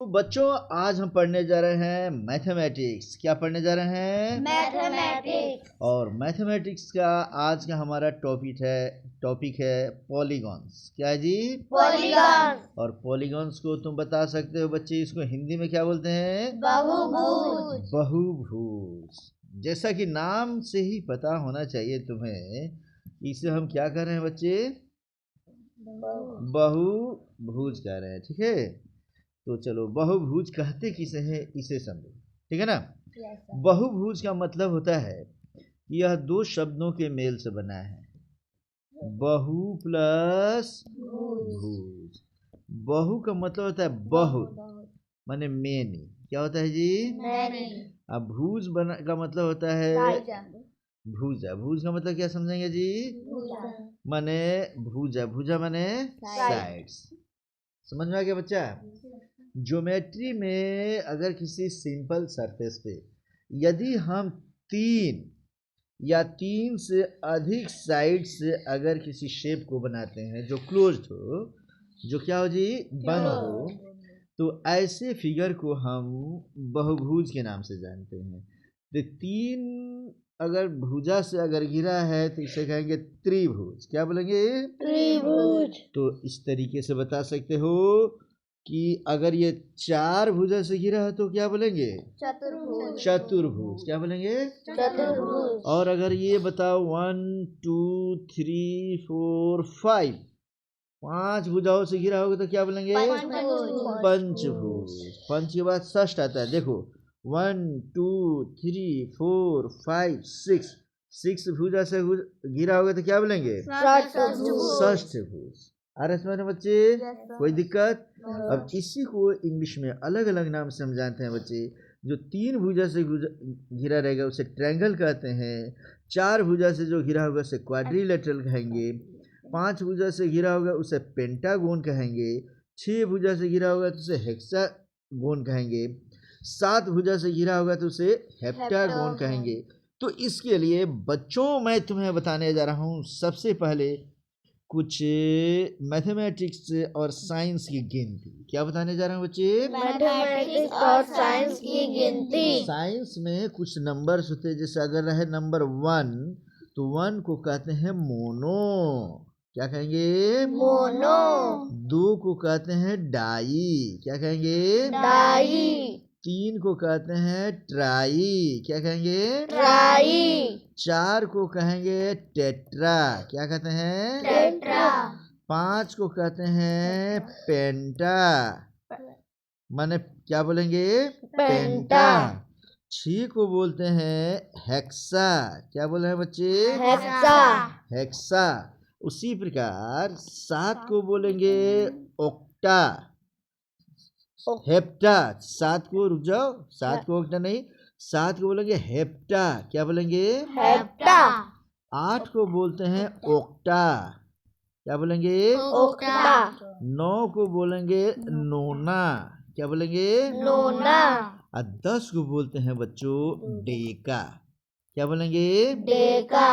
तो बच्चों, आज हम पढ़ने जा रहे हैं मैथमेटिक्स। क्या पढ़ने जा रहे हैं? मैथमेटिक्स। और मैथमेटिक्स का आज का हमारा टॉपिक है पॉलीगॉन्स। क्या है जी? पॉलीगॉन। और पॉलीगॉन्स को तुम बता सकते हो बच्चे, इसको हिंदी में क्या बोलते हैं? बहुभुज। बहुभुज। जैसा कि नाम से ही पता होना चाहिए तुम्हें, इसे हम क्या कर रहे हैं बच्चे? बहुभुज कह रहे हैं। ठीक है, तो चलो बहुभुज कहते किसे हैं इसे समझो। ठीक है ना? बहुभुज का मतलब होता है कि यह दो शब्दों के मेल से बना है। बहु प्लस भुज। बहु का मतलब होता है बहुत, माने मेनी। क्या होता है जी? अब भुज बना का मतलब होता है भुजा। भुज का मतलब क्या समझेंगे जी? माने भुजा। भुजा माने साइड्स। समझ में आ गया बच्चा? ज्योमेट्री में अगर किसी सिंपल सरफेस पे यदि हम तीन या तीन से अधिक साइड से अगर किसी शेप को बनाते हैं जो क्लोज्ड हो, जो क्या हो जी? बंद हो, तो ऐसे फिगर को हम बहुभुज के नाम से जानते हैं। तो तीन अगर भुजा से अगर घिरा है तो इसे कहेंगे त्रिभुज। क्या बोलेंगे? त्रिभुज। तो इस तरीके से बता सकते हो कि अगर ये चार भुजा से घिरा है तो क्या बोलेंगे? चतुर्भुज। चतुर्भुज। क्या बोलेंगे? चतुर्भुज। और अगर ये बताओ 1 2 3 4 5 पांच भुजाओं से घिरा होगा तो क्या बोलेंगे? पंचभुज। पंच के बाद षष्ठ आता है। देखो 1 2 3 4 5 6 भुजा से घिरा होगा तो क्या बोलेंगे? षष्ठ भुज। आ रहा है बच्चे? कोई दिक्कत? अब इसी को इंग्लिश में अलग अलग नाम से हम जानते हैं बच्चे। जो तीन भुजा से घिरा रहेगा उसे ट्रायंगल कहते हैं। चार भुजा से जो घिरा होगा उसे क्वाड्रिलेटरल कहेंगे। पांच भुजा से घिरा होगा उसे पेंटागोन कहेंगे। छह भुजा से घिरा होगा तो उसे हेक्सागोन कहेंगे। सात भुजा से घिरा होगा तो उसे हेप्टागोन कहेंगे। तो इसके लिए बच्चों मैं तुम्हें बताने जा रहा हूँ सबसे पहले कुछ मैथमेटिक्स और साइंस की गिनती। क्या बताने जा रहा हूँ बच्चे? मैथमेटिक्स और साइंस की गिनती। साइंस में कुछ नंबर्स होते हैं, जैसे अगर रहे नंबर 1 तो 1 को कहते हैं मोनो। क्या कहेंगे? मोनो। 2 को कहते हैं डाई। क्या कहेंगे? डाई। 3 को कहते हैं ट्राई। क्या कहेंगे? ट्राई। 4 को कहेंगे टेट्रा। क्या कहते हैं? टेट्रा। 5 को कहते हैं पेंटा, माने क्या बोलेंगे? पेंटा। 6 को बोलते हैं हेक्सा। क्या बोले हैं बच्चे? हेक्सा। हेक्सा। उसी प्रकार 7 को बोलेंगे ओक्टा। हेप्टा। 7 को रुक जाओ, 7 को ओक्टा नहीं, 7 को बोलेंगे हेप्टा। क्या बोलेंगे? हेप्टा। 8 को बोलते हैं ओक्टा। क्या बोलेंगे? ओक्टा। 9 को बोलेंगे नोना। क्या बोलेंगे? नोना। और 10 को बोलते हैं बच्चों डेका। क्या बोलेंगे? डेका।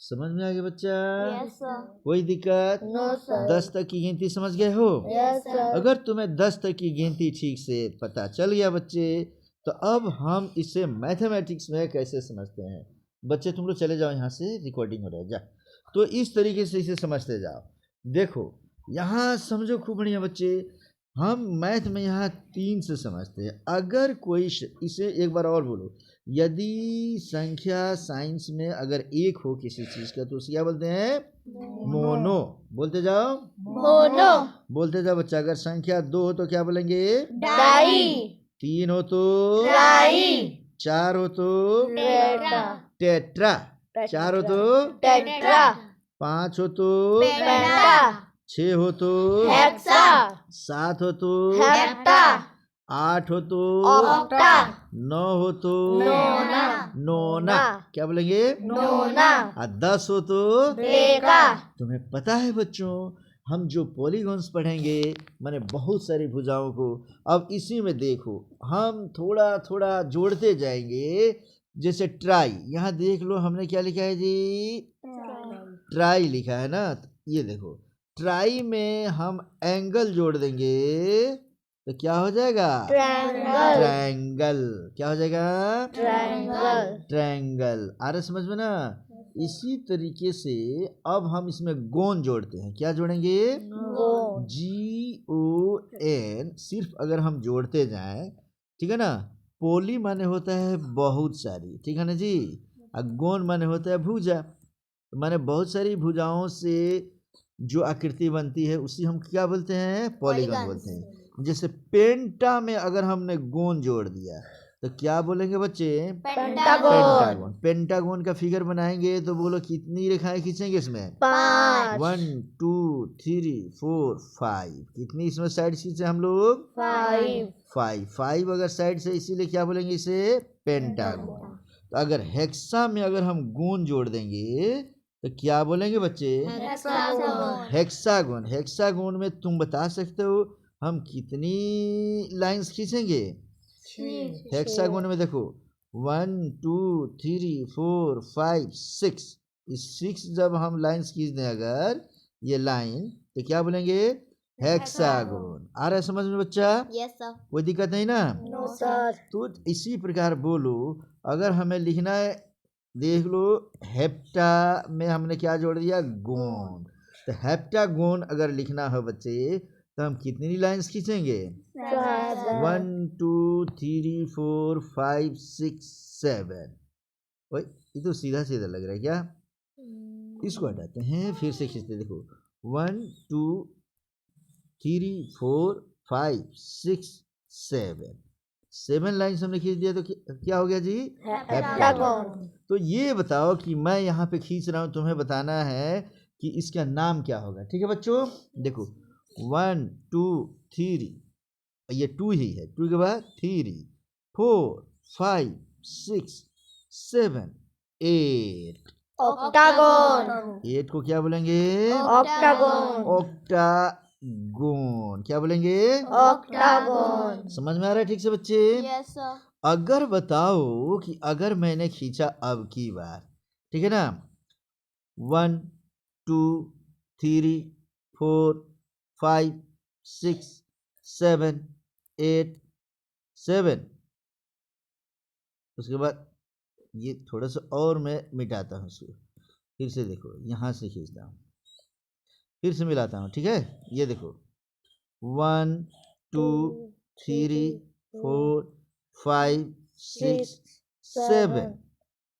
समझ में आ गया बच्चा? Yes sir. कोई दिक्कत? No sir. 10 तक की गिनती समझ गए हो? Yes sir. अगर तुम्हें 10 तक की गिनती ठीक से पता चल गया बच्चे, तो अब हम इसे मैथमेटिक्स में कैसे समझते हैं। बच्चे तुम लोग चले जाओ, यहाँ से रिकॉर्डिंग हो रहा है जा। तो इस तरीके से इसे समझते जाओ। देखो यहाँ समझो खूब बढ़िया बच्चे, हम मैथ में यहाँ 3 से समझते हैं। अगर कोई इसे एक बार और बोलो, यदि संख्या साइंस में अगर 1 हो किसी चीज का तो उसे क्या बोलते हैं? मोनो। बोलते जाओ, मोनो। बोलते जाओ बच्चा। अगर संख्या 2 हो तो क्या बोलेंगे? डाई। 3 हो तो ट्राई। 4 हो तो टेट्रा। टेट्रा। 4 हो तो टेट्रा। 5 हो तो पेंटा। 6 हो तो हेक्सा। 7 हो तो हेप्टा। 8 हो तो ऑक्टा। 9 हो तो नोना। नोना। क्या बोलेंगे? नोना। और 10 हो तो डेका। तुम्हें पता है बच्चों, हम जो पॉलीगॉन्स पढ़ेंगे माने बहुत सारी भुजाओं को, अब इसी में देखो हम थोड़ा थोड़ा जोड़ते जाएंगे। जैसे ट्राई, यहाँ देख लो हमने क्या लिखा है जी? ट्राई लिखा है ना। ये देखो ट्राई में हम एंगल जोड़ देंगे तो क्या हो जाएगा? ट्रायंगल। ट्रायंगल। क्या हो जाएगा? ट्रायंगल। ट्रायंगल। आ रहा समझ में ना? इसी तरीके से अब हम इसमें गोन जोड़ते हैं। क्या जोड़ेंगे? गोन। GON। सिर्फ अगर हम जोड़ते जाएं, ठीक है ना? पोली माने होता है बहुत सारी, ठीक है ना जी? और गोन माने होता है भुजा। तो माने बहुत सारी भुजाओं से जो आकृति बनती है उसी हम क्या बोलते हैं? पॉलीगन बोलते हैं। जैसे पेंटा में अगर हमने गोन जोड़ दिया तो क्या बोलेंगे बच्चे? पेंटागोन। पेंटागोन। पेंटागोन का फिगर बनाएंगे तो बोलो कितनी रेखाएं खींचेंगे इसमें? 5। 1 2 3 4 5। कितनी इसमें साइड खींचे हम लोग? 5। 5 अगर साइड से, इसीलिए क्या बोलेंगे इसे? पेंटागोन। तो अगर हेक्सा में अगर हम गोन जोड़ देंगे तो क्या बोलेंगे बच्चे? हेक्सागोन। हेक्सागोन। हेक्सागोन में तुम बता सकते हो हम कितनी लाइंस खींचेंगे? हेक्सागोन में देखो 1 2 3 4 5 6। इस 6 जब हम लाइंस खींच दें अगर ये लाइन, तो क्या बोलेंगे? हेक्सागोन। आ रहा है समझ में बच्चा? Yes sir. कोई दिक्कत नहीं ना? No sir. तो इसी प्रकार बोलो, अगर हमें लिखना है, देख लो हेप्टा में हमने क्या जोड़ दिया? गोन। तो हेप्टागोन अगर लिखना हो बच्चे तो हम कितनी लाइंस खींचेंगे? 1 2 3 4 5 6 7। ओए ये तो सीधा सीधा लग रहा है क्या? इसको हटाते हैं, फिर से खींचते। देखो 1 2 3 4 5 6 7। 7 लाइन्स हमने खींच दिया तो क्या हो गया जी? हेप्टागोन। तो ये बताओ कि मैं यहाँ पे खींच रहा हूँ, तुम्हें बताना है कि इसका नाम क्या होगा। ठीक है बच्चों? देखो 1 2 3, ये 2 ही है, 2 के बाद 3 4 5 6 7 8। ऑक्टागोन। 8 को क्या बोलेंगे? ऑक्टागोन। ऑक्टागोन। क्या बोलेंगे? ऑक्टागोन। समझ में आ रहा है ठीक से बच्चे? Yes sir. अगर बताओ कि अगर मैंने खींचा अब की बार, ठीक है ना, 1 2 3 4 5 6 7 8 7, उसके बाद ये थोड़ा सा और मैं मिटाता हूँ इसको। फिर से देखो, यहाँ से खींचता हूँ, फिर से मिलाता हूँ। ठीक है? ये देखो 1 2 3 4 5 6 7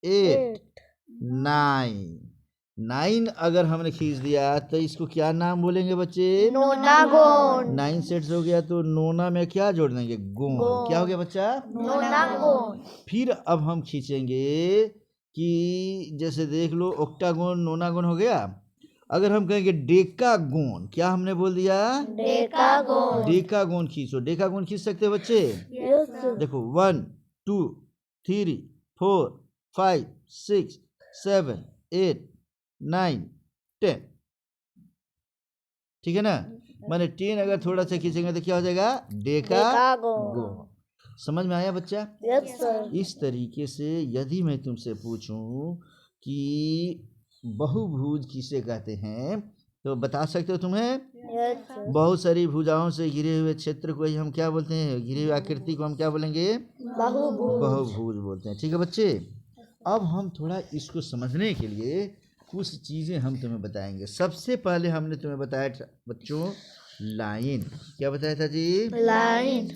8 9। 9 अगर हमने खींच दिया तो इसको क्या नाम बोलेंगे बच्चे? नोनागोन। 9 सेट्स हो गया तो नोना में क्या जोड़ देंगे? गोन। क्या हो गया बच्चा? नोनागोन। फिर अब हम खींचेंगे कि जैसे देख लो ऑक्टागोन नोनागोन हो गया। अगर हम कहेंगे डेकागोन, क्या हमने बोल दिया? डेकागोन। डेकागोन खींचो। डेकागोन खींच सकते हैं बच्चे? Yes sir. देखो 1 2 3 4 5 6 7 8 9 10। ठीक है ना? माने 10 अगर थोड़ा सा खींचेंगे तो क्या हो जाएगा? डेकागोन। समझ में आया बच्चा? Yes sir. इस तरीके से यदि मैं तुमसे पूछूं कि बहुभुज किसे कहते हैं तो बता सकते हो तुम्हें? Yes sir. बहुत सारी भुजाओं से घिरे हुए क्षेत्र को ही हम क्या बोलते हैं? घिरी हुई आकृति को हम क्या बोलेंगे? बहुभुज। बहुभुज बोलते हैं। ठीक है बच्चे? अब हम थोड़ा इसको समझने के लिए कुछ चीज़ें हम तुम्हें बताएंगे। सबसे पहले हमने तुम्हें बताया था बच्चों लाइन। क्या बताया था जी? लाइन।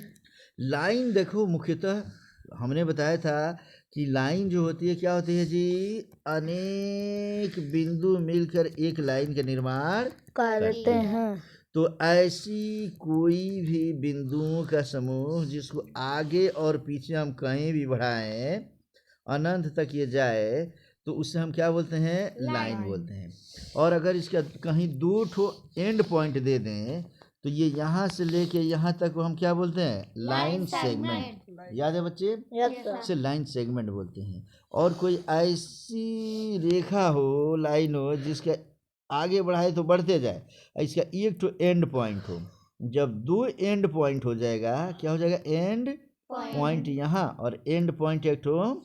लाइन देखो, मुख्यतः हमने बताया था कि लाइन जो होती है क्या होती है जी? अनेक बिंदु मिलकर एक लाइन का निर्माण करते हैं। तो ऐसी कोई भी बिंदुओं का समूह जिसको आगे और पीछे हम कहीं भी बढ़ाएं, अनंत तक ये जाए, तो उससे हम क्या बोलते हैं? लाइन बोलते हैं। और अगर इसका कहीं 2 ठो एंड पॉइंट दे दें तो ये यहाँ से लेके यहाँ तक को हम क्या बोलते हैं? Line segment. याद है बच्चे? Yes sir. इसे लाइन सेगमेंट बोलते हैं। और कोई ऐसी रेखा हो, लाइन हो, जिसका आगे बढ़ाए तो बढ़ते जाए, इसका एक तो एंड पॉइंट हो। जब 2 एंड पॉइंट हो जाएगा, क्या हो जाएगा? एंड पॉइंट यहाँ और एंड पॉइंट एक तो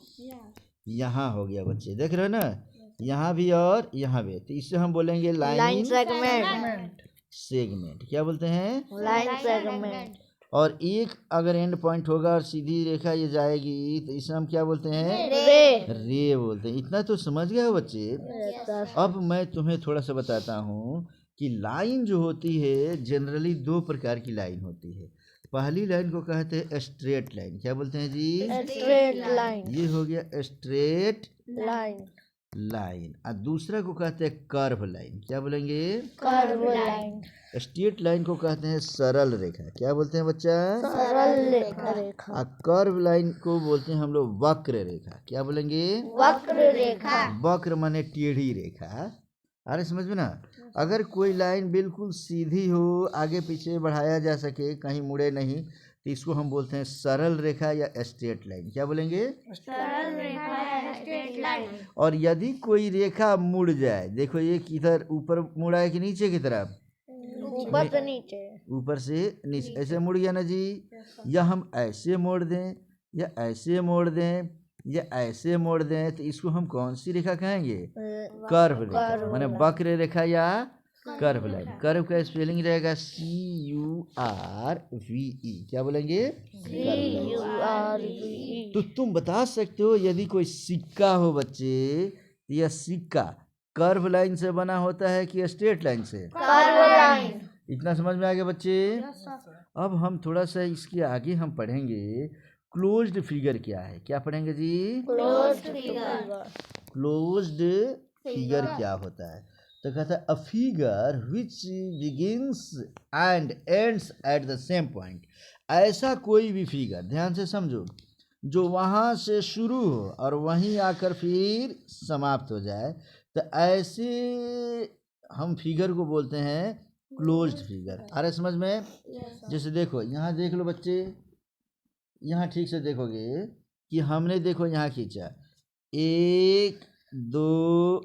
यहाँ हो गया बच्चे। देख रहे हो ना? यहाँ भी और यहाँ भी। तो इससे हम बोलेंगे लाइन लाइन सेगमेंट। सेगमेंट। क्या बोलते हैं? Line segment. और एक अगर एंड पॉइंट होगा और सीधी रेखा ये जाएगी तो इसे हम क्या बोलते हैं? रे। रे बोलते हैं। इतना तो समझ गए हो बच्चे? Yes. अब मैं तुम्हें थोड़ा सा बताता हूँ कि लाइन जो होती है जनरली दो प्रकार की लाइन होती है। पहली लाइन को कहते हैं स्ट्रेट लाइन। क्या बोलते हैं जी? Straight line. ये हो गया स्ट्रेट Line. लाइन। और दूसरा को कहते हैं कर्व लाइन। क्या बोलेंगे? Curve line. स्ट्रेट लाइन को कहते हैं सरल रेखा। क्या बोलते हैं बच्चा? सरल रेखा. और कर्व लाइन को बोलते हैं हम लोग वक्र रेखा। क्या बोलेंगे? वक्र रेखा. वक्र माने टेढ़ी रेखा। अरे समझ में ना? अगर कोई लाइन बिल्कुल सीधी हो, आगे पीछे बढ़ाया जा सके, कहीं मुड़े नहीं, तो इसको हम बोलते हैं सरल रेखा या स्ट्रेट लाइन। क्या बोलेंगे? सरल रेखा या स्ट्रेट लाइन. और यदि कोई रेखा मुड़ जाए, देखो ये किधर ऊपर मुड़ा है कि नीचे की तरफ? ऊपर से नीचे. ऊपर से नीचे। ऐसे मुड़ गया ना जी? या हम ऐसे मोड़ दें, या ऐसे मोड़ दें, या ऐसे मोड़ दें, तो इसको हम कौन सी रेखा कहेंगे? कर्व रेखा, माने वक्र रेखा या कर्व लाइन। कर्व का स्पेलिंग रहेगा CURVE। क्या बोलेंगे? CURVE. तो तुम बता सकते हो यदि कोई सिक्का हो बच्चे, यह सिक्का कर्व लाइन से बना होता है कि स्ट्रेट लाइन से? Curve line. इतना समझ में आ गया बच्चे? अब हम थोड़ा सा इसके आगे हम पढ़ेंगे क्लोज्ड फिगर क्या है। क्या पढ़ेंगे जी? Closed figure. क्लोज्ड फिगर क्या होता है? तो कहता है a figure which begins and ends at the same point. ऐसा कोई भी फिगर, ध्यान से समझो, जो वहाँ से शुरू हो और वहीं आकर फिर समाप्त हो जाए, तो ऐसे हम फिगर को बोलते हैं क्लोज्ड फिगर। आ रहा है समझ में? जैसे देखो यहाँ देख लो बच्चे, यहाँ ठीक से देखोगे कि हमने देखो यहाँ खींचा 1 2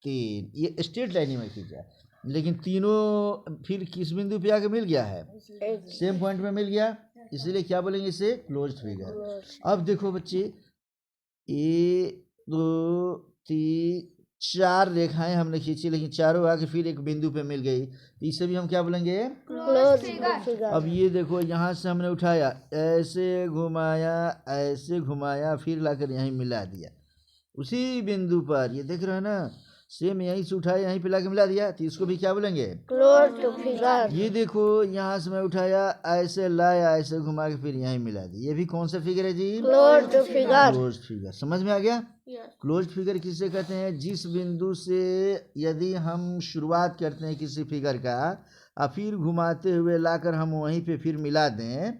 3, ये स्ट्रेट लाइन में खींचा, लेकिन तीनों फिर किस बिंदु पे आके मिल गया है? सेम पॉइंट में मिल गया, इसीलिए क्या बोलेंगे इसे? Closed figure. अब देखो बच्चे 1 2 3 4 रेखाएं हमने खींची, लेकिन चारों आके फिर एक बिंदु पे मिल गई, तो इसे भी हम क्या बोलेंगे? Closed figure. अब ये देखो यहाँ से हमने उठाया, ऐसे घुमाया, ऐसे घुमाया, फिर लाकर यहीं मिला दिया उसी बिंदु पर। ये देख रहे हो ना? सेम यहीं से उठाया, यहीं पे लाके मिला दिया, तो इसको भी क्या बोलेंगे? Closed figure. ये देखो यहाँ से मैं उठाया, ऐसे लाया, ऐसे घुमा के फिर यहीं मिला दिया, ये भी कौन सा फिगर है जी? Closed figure. Closed figure. समझ में आ गया? क्लोज्ड फिगर किसे कहते हैं? जिस बिंदु से यदि हम शुरुआत करते हैं किसी फिगर का और फिर घुमाते हुए लाकर हम वहीं पे फिर मिला दें,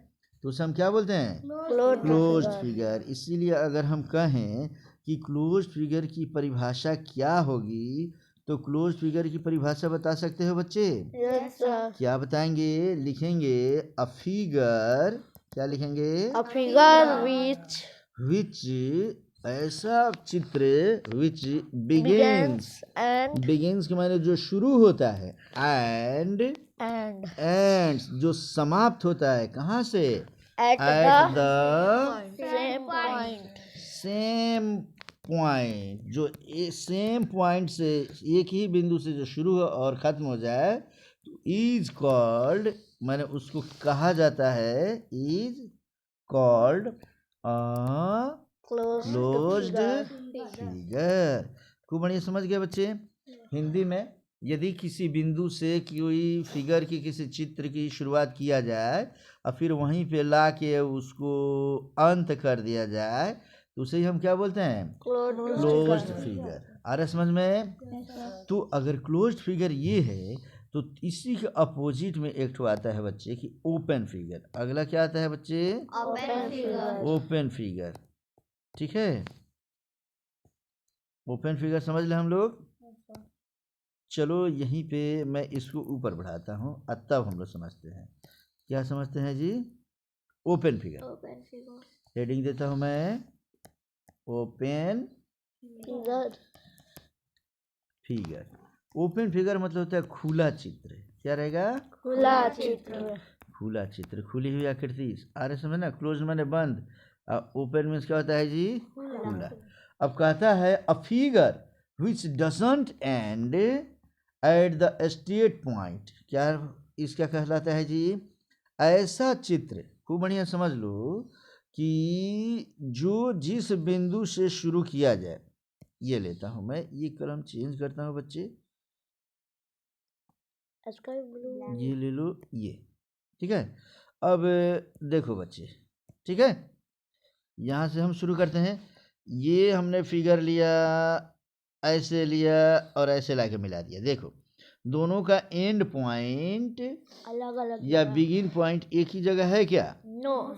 तो उसे हम क्या बोलते हैं? Closed figure. इसीलिए अगर हम कहें कि क्लोज्ड फिगर की परिभाषा क्या होगी, तो क्लोज्ड फिगर की परिभाषा बता सकते हो बच्चे? Yes, sir. क्या बताएंगे? लिखेंगे अ फिगर, क्या लिखेंगे? A figure which विच, ऐसा चित्र, विच बिगिंस, begins and बिगिंस के माने जो शुरू होता है, एंड एंड्स जो समाप्त होता है, कहाँ से? at at the the same point. Same point, जो सेम पॉइंट से, एक ही बिंदु से जो शुरू हो और ख़त्म हो जाए, तो इज कॉल्ड, माने उसको कहा जाता है, इज कॉल्ड क्लोज्ड फिगर। खूब बढ़िया समझ गए बच्चे? हिंदी में यदि किसी बिंदु से कोई फिगर की, किसी चित्र की शुरुआत किया जाए और फिर वहीं पे ला के उसको अंत कर दिया जाए, तो उसे ही हम क्या बोलते हैं? Closed figure. आ रहा समझ में? तो अगर क्लोज्ड फिगर ये है, तो इसी के अपोजिट में एक ठो आता है बच्चे कि ओपन फिगर। अगला क्या आता है बच्चे? Open figure. ठीक है, ओपन फिगर समझ ले हम लोग। चलो यहीं पे मैं इसको ऊपर बढ़ाता हूँ, तब हम लोग समझते हैं। क्या समझते हैं जी? Open figure. हेडिंग देता हूँ मैं, ओपन फिगर। ओपन फिगर मतलब होता है खुला चित्र। क्या रहेगा? खुला चित्र. खुला चित्र, खुली हुई आकृति। आ रहे समझ ना? क्लोज माने बंद, ओपन मीन्स क्या होता है जी? खुला। अब कहता है a figure which doesn't and at the straight point. क्या इसका कहलाता है जी? ऐसा चित्र, खूब बढ़िया समझ लो, कि जो जिस बिंदु से शुरू किया जाए। ये लेता हूं मैं, ये कलम चेंज करता हूं बच्चे, स्काई ब्लू। ये ले लो ये, ठीक है। अब देखो बच्चे, ठीक है, यहाँ से हम शुरू करते हैं। ये हमने फिगर लिया, ऐसे लिया और ऐसे लाके मिला दिया। देखो दोनों का एंड पॉइंट अलग अलग या बिगिन पॉइंट एक ही जगह है क्या? नो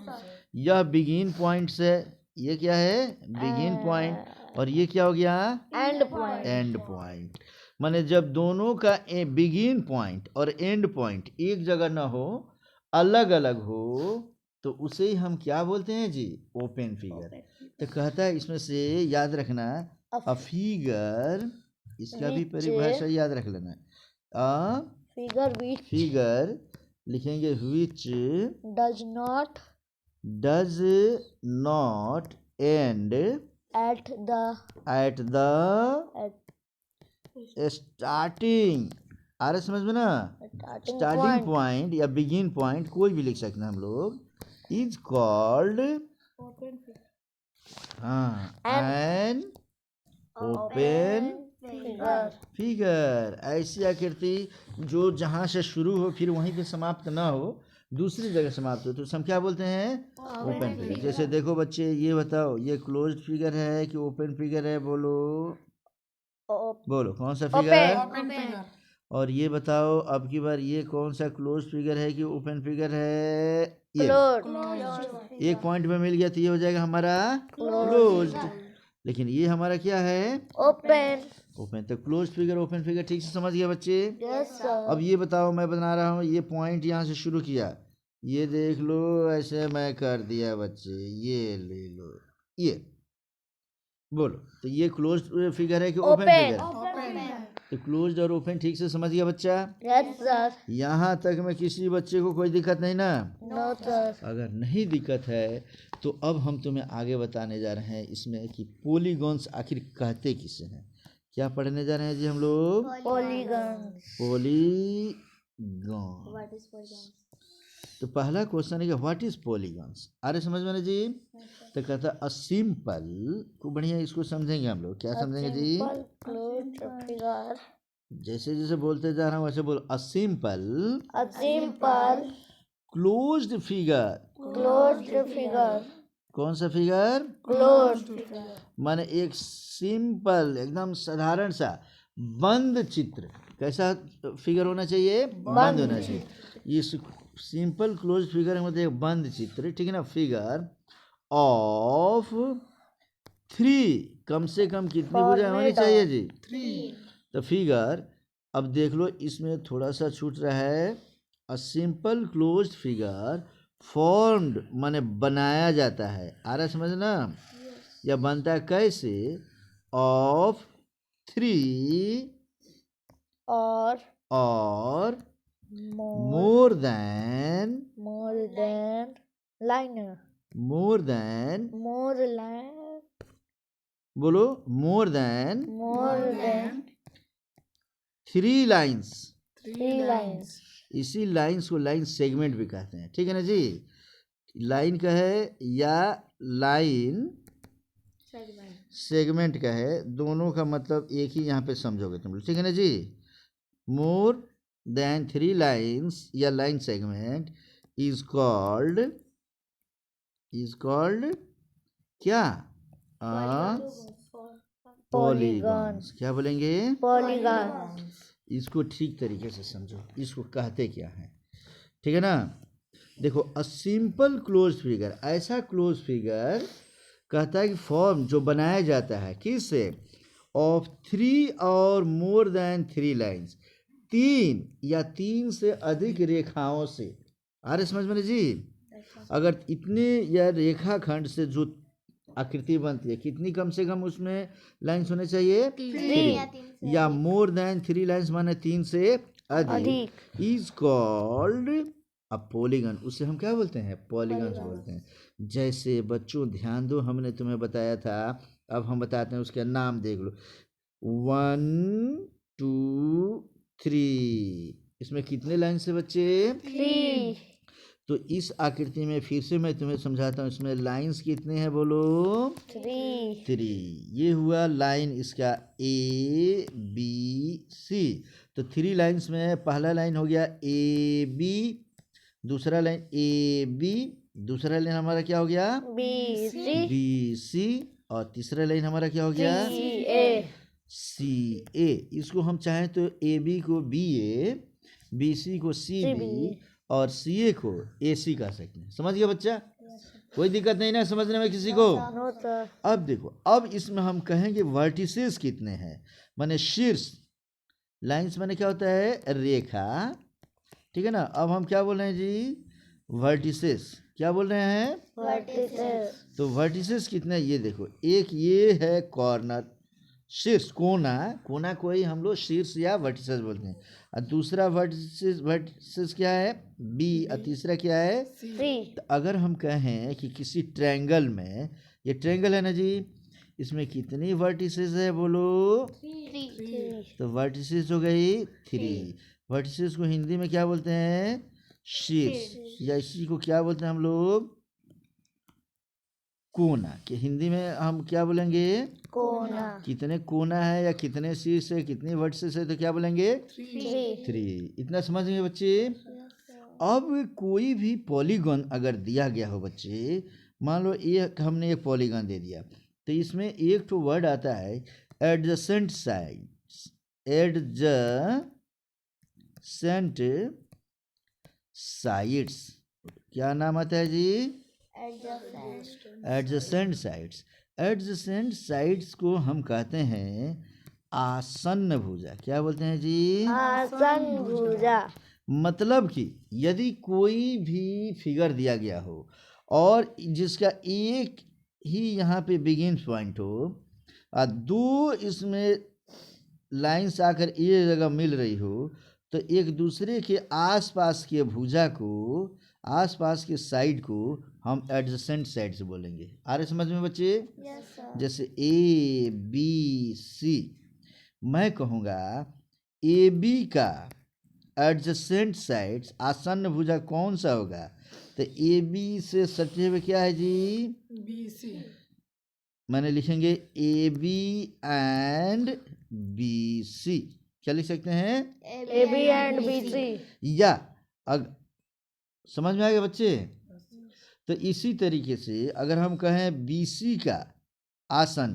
यह बिगिन पॉइंट से, ये क्या है? बिगिन पॉइंट, और ये क्या हो गया? And point. And point. माने जब दोनों का बिगिन पॉइंट और एंड पॉइंट एक जगह ना हो, अलग अलग हो, तो उसे ही हम क्या बोलते हैं जी? Open figure. तो कहता है इसमें से याद रखना, अ फिगर, इसका भी परिभाषा याद रख लेना। अ फिगर विच फिगर लिखेंगे which does not end at the starting. आ रहा समझ में ना? स्टार्टिंग पॉइंट या बिगिन पॉइंट कोई भी लिख सकते हैं हम लोग, is called an open figure. ऐसी आकृति जो जहाँ से शुरू हो फिर वहीं पे समाप्त ना हो, दूसरी जगह समाप्त हो, तो हम क्या बोलते हैं? Open figure. जैसे देखो बच्चे, ये बताओ ये क्लोज्ड फिगर है कि ओपन फिगर है? बोलो बोलो, कौन सा फिगर? Open figure. और ये बताओ अब की बार, ये कौन सा क्लोज फिगर है कि ओपन फिगर है? ये एक पॉइंट में मिल गया तो ये हो जाएगा हमारा क्लोज्ड, लेकिन ये हमारा क्या है? ओपन। ओपन। तो क्लोज फिगर ओपन फिगर ठीक से समझ गया बच्चे? Yes sir. अब ये बताओ, मैं बना रहा हूँ, ये पॉइंट यहाँ से शुरू किया, ये देख लो, ऐसे मैं कर दिया बच्चे, ये ले लो, ये बोलो, तो ये क्लोज फिगर है कि ओपन फिगर है? तो क्लोज्ड और ओपन ठीक से समझ गया बच्चा? Yes sir. यहाँ तक में किसी बच्चे को कोई दिक्कत नहीं ना? No sir. अगर नहीं दिक्कत है तो अब हम तुम्हें आगे बताने जा रहे हैं इसमें कि पॉलीगॉन्स आखिर कहते किसे हैं। क्या पढ़ने जा रहे हैं जी हम लोग? पॉलीगॉन। पॉलीगॉन। तो पहला क्वेश्चन है कि व्हाट इज पॉलीगॉन्स? अरे समझ में ना जी? तो कहता है अ सिंपल, खूब बढ़िया इसको समझेंगे हम लोग। क्या समझेंगे जी? Closed figure. जैसे जैसे बोलते जा रहा हूँ वैसे बोल। A simple closed figure. Closed figure. कौन सा फिगर? Closed figure. माने एक सिंपल, एकदम साधारण सा बंद चित्र। कैसा फिगर होना चाहिए? बंद होना चाहिए। ये सिंपल क्लोज फिगर मतलब एक बंद चित्र, ठीक है ना? फिगर ऑफ 3, कम से कम कितनी भुजाएं होनी चाहिए जी? 3। तो फिगर, अब देख लो इसमें थोड़ा सा छूट रहा है। A simple closed figure formed माने बनाया जाता है। आ रहा समझ ना? या बनता है कैसे? ऑफ 3 और मोर देन लाइनर। बोलो, मोर देन 3 लाइन्स। 3 लाइन्स। इसी लाइन्स को लाइन सेगमेंट भी कहते हैं, ठीक है ना जी? लाइन का है या लाइन सेगमेंट का है, दोनों का मतलब एक ही यहाँ पे समझोगे तुम लोग, ठीक है ना जी? मोर देन 3 लाइन्स या लाइन सेगमेंट इज कॉल्ड क्या? पॉलीगॉन्स। क्या बोलेंगे? पॉलीगॉन। इसको ठीक तरीके से समझो, इसको कहते क्या है, ठीक है ना? देखो, अ सिंपल क्लोज फिगर, ऐसा क्लोज फिगर कहता है कि फॉर्म जो बनाया जाता है किससे? ऑफ 3 और मोर देन 3 लाइन्स, 3 या 3 से अधिक रेखाओं से। आ रहे समझ में जी? अगर इतने या रेखाखंड से जो आकृति बनती है, कितनी कम से कम उसमें लाइन्स होने चाहिए? 3 या मोर देन 3 लाइन्स माने 3 से अधिक। Is called a polygon. उसे हम क्या बोलते हैं? पॉलीगन्स बोलते हैं। जैसे बच्चों ध्यान दो, हमने तुम्हें बताया था, अब हम बताते हैं, उसके नाम देख लो। 1 2 3, इसमें कितने लाइन से बच्चे? 3। तो इस आकृति में फिर से मैं तुम्हें समझाता हूँ, इसमें लाइंस कितने हैं बोलो? 3. 3. ये हुआ लाइन इसका ए बी सी। तो 3 लाइंस में पहला लाइन हो गया ए बी, दूसरा लाइन ए बी, दूसरा लाइन हमारा क्या हो गया? B, C, बी सी, और तीसरा लाइन हमारा क्या हो गया? C, A. सी ए। इसको हम चाहें तो ए बी को बी ए, बी सी को सी CB. बी, और सी ए को ए सी कह सकते हैं। समझ गया बच्चा? कोई दिक्कत नहीं ना समझने में किसी को? No, sir. अब देखो, अब इसमें हम कहेंगे वर्टिसेस कितने हैं, माने शीर्ष। लाइंस माने क्या होता है? रेखा, ठीक है ना। अब हम क्या बोल रहे हैं जी? वर्टिसेस। क्या बोल रहे हैं? Vertices. तो वर्टिसेस कितने हैं ये देखो। एक ये है कॉर्नर, शीर्ष, कोना। कोना को ही हम लोग शीर्ष या वर्टिसेस बोलते हैं। और दूसरा वर्टिसेस क्या है? बी। और तीसरा क्या है? C. तो अगर हम कहें कि किसी ट्रायंगल में, ये ट्रायंगल है ना जी, इसमें कितनी वर्टिसेस है बोलो? 3. तो वर्टिसेस हो गई 3। वर्टिसेस को हिंदी में क्या बोलते हैं? शीर्ष, या इसी को क्या बोलते हैं हम लोग? कोना। कि हिंदी में हम क्या बोलेंगे? Kona. कितने कोना है या कितने शीर्ष है, कितनी वर्टिसेस है, तो क्या बोलेंगे? 3. 3। इतना समझ गए बच्चे? अब कोई भी पॉलीगॉन अगर दिया गया हो बच्चे, मान लो एक हमने एक पॉलीगॉन दे दिया, तो इसमें एक तो वर्ड आता है एडजेसेंट साइड्स। एडजेसेंट साइड्स, क्या नाम आता है जी? Adjacent sides. एडजेसेंट साइड्स को हम कहते हैं आसन्न भुजा। क्या बोलते हैं जी? आसन भुजा. मतलब कि यदि कोई भी फिगर दिया गया हो और जिसका एक ही यहाँ पे बिगिन पॉइंट हो और दो इसमें लाइंस आकर ये जगह मिल रही हो, तो एक दूसरे के आसपास के भुजा को, आसपास के साइड को हम एडजेसेंट साइड से बोलेंगे। आ रहे समझ में बच्चे? Yes, sir. जैसे ए बी सी, मैं कहूँगा ए बी का एडजेसेंट साइड्स आसन्न भुजा कौन सा होगा? तो ए बी से सटे हुए क्या है जी? B C. मैंने लिखेंगे A B and B C. क्या लिख सकते हैं? AB and BC. या समझ में आ गया बच्चे? तो इसी तरीके से अगर हम कहें बी सी का आसन,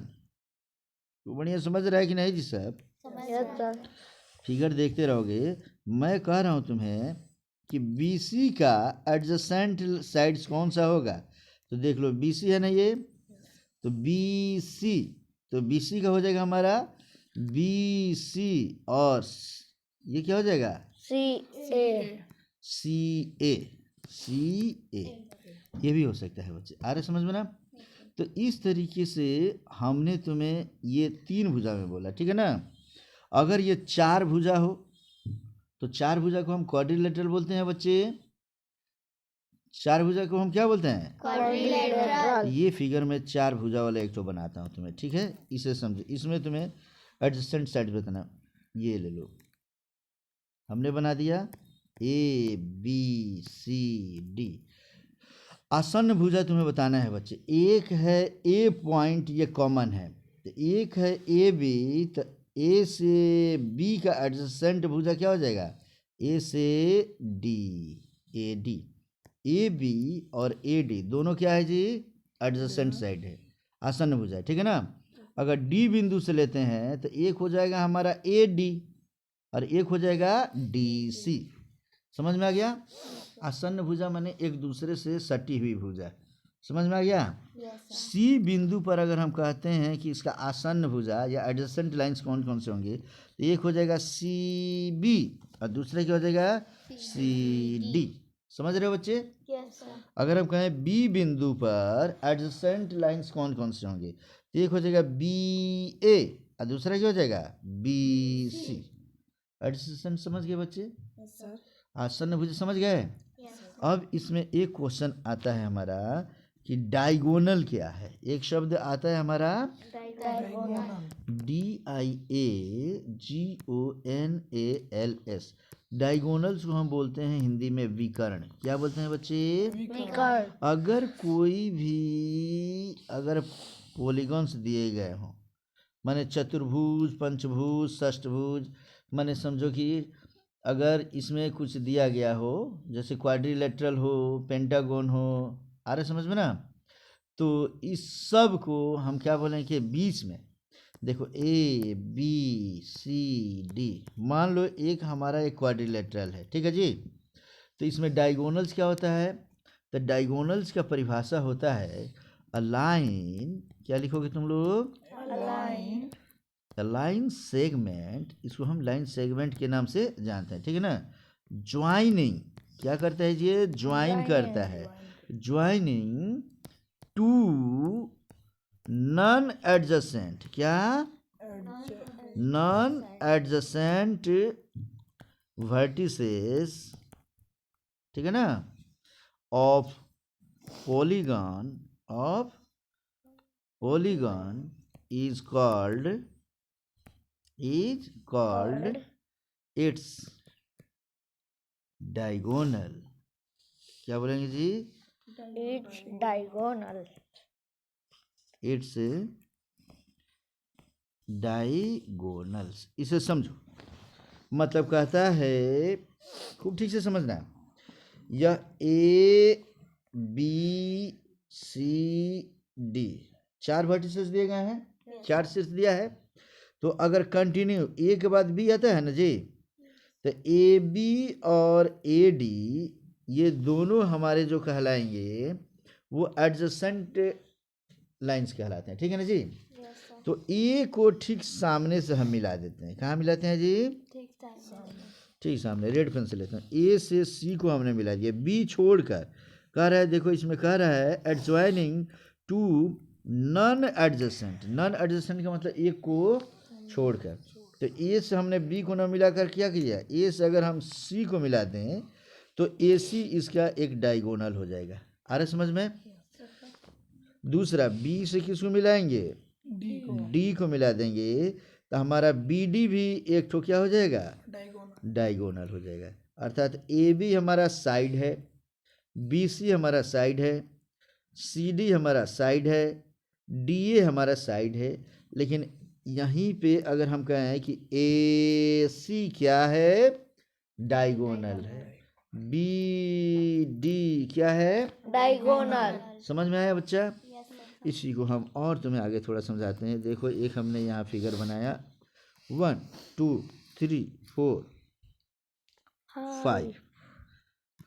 तो बढ़िया समझ रहा है कि नहीं जी साहब? Yes, sir. फिगर देखते रहोगे। मैं कह रहा हूँ तुम्हें कि BC का एडजेसेंट साइड्स कौन सा होगा, तो देख लो BC है ना ये, तो BC, तो BC का हो जाएगा हमारा BC, और ये क्या हो जाएगा? CA. CA। CA ये भी हो सकता है बच्चे। आ रहे समझ में ना? तो इस तरीके से हमने तुम्हें ये 3 भुजा में बोला, ठीक है ना। अगर ये 4 भुजा हो तो 4 भुजा को हम क्वाड्रिलेटरल बोलते हैं बच्चे। 4 भुजा को हम क्या बोलते हैं? Quadrilateral. ये फिगर में 4 भुजा वाला एक तो बनाता हूँ तुम्हें, ठीक है? इसे समझो। इसमें तुम्हें एडजेसेंट साइड बताना, ये ले लो, हमने बना दिया ए बी सी डी। आसन्न भुजा तुम्हें बताना है बच्चे। एक है ए पॉइंट, ये कॉमन है, तो एक है ए बी, तो ए से बी का एडजेसेंट भुजा क्या हो जाएगा? ए से D, A D. A B और ए डी दोनों क्या है जी? एडजेसेंट साइड है, आसन्न भुजा है, ठीक है ना। अगर डी बिंदु से लेते हैं तो एक हो जाएगा हमारा ए डी और एक हो जाएगा डी सी। समझ में आ गया? आसन्न भुजा माने एक दूसरे से सटी हुई भुजा। समझ में आ गया? सी बिंदु पर अगर हम कहते हैं कि इसका आसन्न भुजा या एडजेसेंट लाइंस कौन कौन से होंगे, तो एक हो जाएगा सी बी और दूसरा क्या हो जाएगा? C D. समझ रहे हो बच्चे? Yes, sir. अगर हम कहें बी बिंदु पर एडजेसेंट लाइंस कौन कौन से होंगे, तो एक हो जाएगा बी ए और दूसरा क्या हो जाएगा? B C. एडजेसेंट समझ गए बच्चे? सर। आसन्न भुजा समझ गए? अब इसमें एक क्वेश्चन आता है हमारा कि डायगोनल क्या है। एक शब्द आता है हमारा Diagonal. DIAGONALS। डायगोनल्स को हम बोलते हैं हिंदी में विकर्ण। क्या बोलते हैं बच्चे? विकर्ण। अगर कोई भी अगर पॉलीगॉन्स दिए गए हों, माने चतुर्भुज, पंचभुज, षष्ठभुज, माने समझो कि अगर इसमें कुछ दिया गया हो, जैसे क्वाड्रिलेटरल हो, पेंटागोन हो, आ रहा समझ में ना, तो इस सब को हम क्या बोलें कि बीच में देखो ए बी सी डी, मान लो एक हमारा एक क्वाड्रिलेटरल है, ठीक है जी। तो इसमें डायगोनल्स क्या होता है? तो डायगोनल्स का परिभाषा होता है अ लाइन, क्या लिखोगे तुम लोग? लाइन। लाइन सेगमेंट, इसको हम लाइन सेगमेंट के नाम से जानते हैं, ठीक है ना। ज्वाइनिंग, क्या करता है ये? ज्वाइन करता है। ज्वाइनिंग टू नॉन एडजेसेंट, क्या? नॉन एडजेसेंट वर्टिसेस, ठीक है ना, of polygon is called its diagonal। क्या बोलेंगे जी? It's diagonal। It's diagonals. इसे समझो, मतलब कहता है, खूब ठीक से समझना है, यह A B C D 4 vertices दिए गए हैं, 4 शीर्ष दिया है। तो अगर कंटिन्यू ए के बाद बी आता है ना जी, तो ए बी और ए डी ये दोनों हमारे जो कहलाएंगे वो एडजेसेंट लाइंस कहलाते हैं, ठीक है ना जी। तो ए को ठीक सामने से हम मिला देते हैं। कहाँ मिलाते हैं जी? ठीक सामने, रेड पेन से लेते हैं। ए से सी को हमने मिला दिया, बी छोड़कर कह रहा है, देखो इसमें कह रहा है adjoining to non adjacent. Non adjacent का मतलब एक को छोड़कर। तो ए से हमने बी को न मिलाकर क्या किया, ए से अगर हम सी को मिला दें तो ए सी इसका एक डायगोनल हो जाएगा। आ रहा समझ में? दूसरा, बी से किसको मिलाएंगे? डी को मिला देंगे तो हमारा बी डी भी एक ठो क्या हो जाएगा? डायगोनल हो जाएगा। अर्थात ए बी हमारा साइड है, बी सी हमारा साइड है, सी डी हमारा साइड है, डी ए हमारा साइड है। लेकिन यहीं पे अगर हम कहें कि ए सी क्या है? डायगोनल है। बी डी क्या है? डायगोनल। समझ में आया बच्चा? इसी को हम और तुम्हें आगे थोड़ा समझाते हैं। देखो एक हमने यहाँ फिगर बनाया 1 2 3 4 5,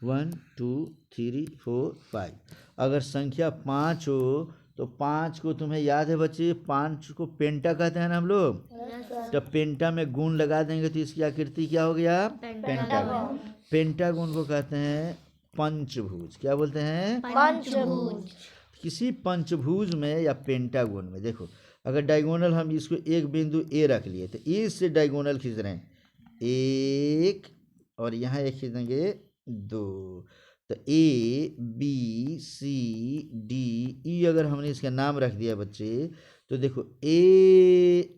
1 2 3 4 5। अगर संख्या 5 हो तो 5 को तुम्हें याद है बच्चे, 5 को पेंटा कहते हैं ना हम लोग। तो पेंटा में गुण लगा देंगे तो इसकी आकृति क्या हो गया? पेंटागन। पेंटागन को कहते हैं पंचभुज। क्या बोलते हैं? पंचभुज। किसी पंचभुज में या पेंटागोन में देखो, अगर डायगोनल हम इसको एक बिंदु ए रख लिए तो ए से डायगोनल खींच रहे हैं 1 और यहाँ एक खींचेंगे 2। तो ए बी सी डी ई अगर हमने इसका नाम रख दिया बच्चे, तो देखो ए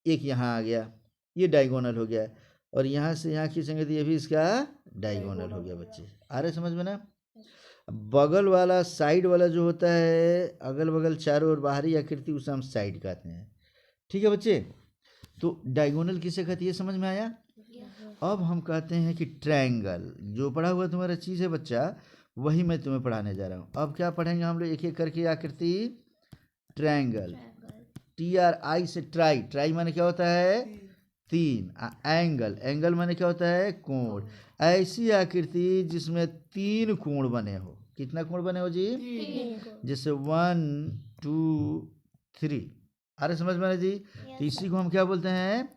एक यहाँ आ गया, ये डायगोनल हो गया, और यहाँ से यहाँ खींचेंगे तो ये भी इसका डायगोनल हो गया बच्चे। आ रहे समझ में ना? बगल वाला साइड वाला जो होता है, अगल बगल चारों ओर बाहरी आकृति, उसे हम साइड कहते हैं, ठीक है बच्चे। तो डायगोनल किसे कहती है, समझ में आया? अब हम कहते हैं कि ट्रायंगल। जो पढ़ा हुआ तुम्हारा चीज़ है बच्चा, वही मैं तुम्हें पढ़ाने जा रहा हूँ। अब क्या पढ़ेंगे हम लोग एक एक करके आकृति। ट्रायंगल, TRI से ट्राई, ट्राई माने क्या होता है? 3। एंगल, एंगल माने क्या होता है? कोण। ऐसी आकृति जिसमें 3 कोण बने हो। कितना कोण बने हो जी? 3। जैसे 1 2 3। अरे समझ में आया जी? तो इसी को हम क्या बोलते हैं?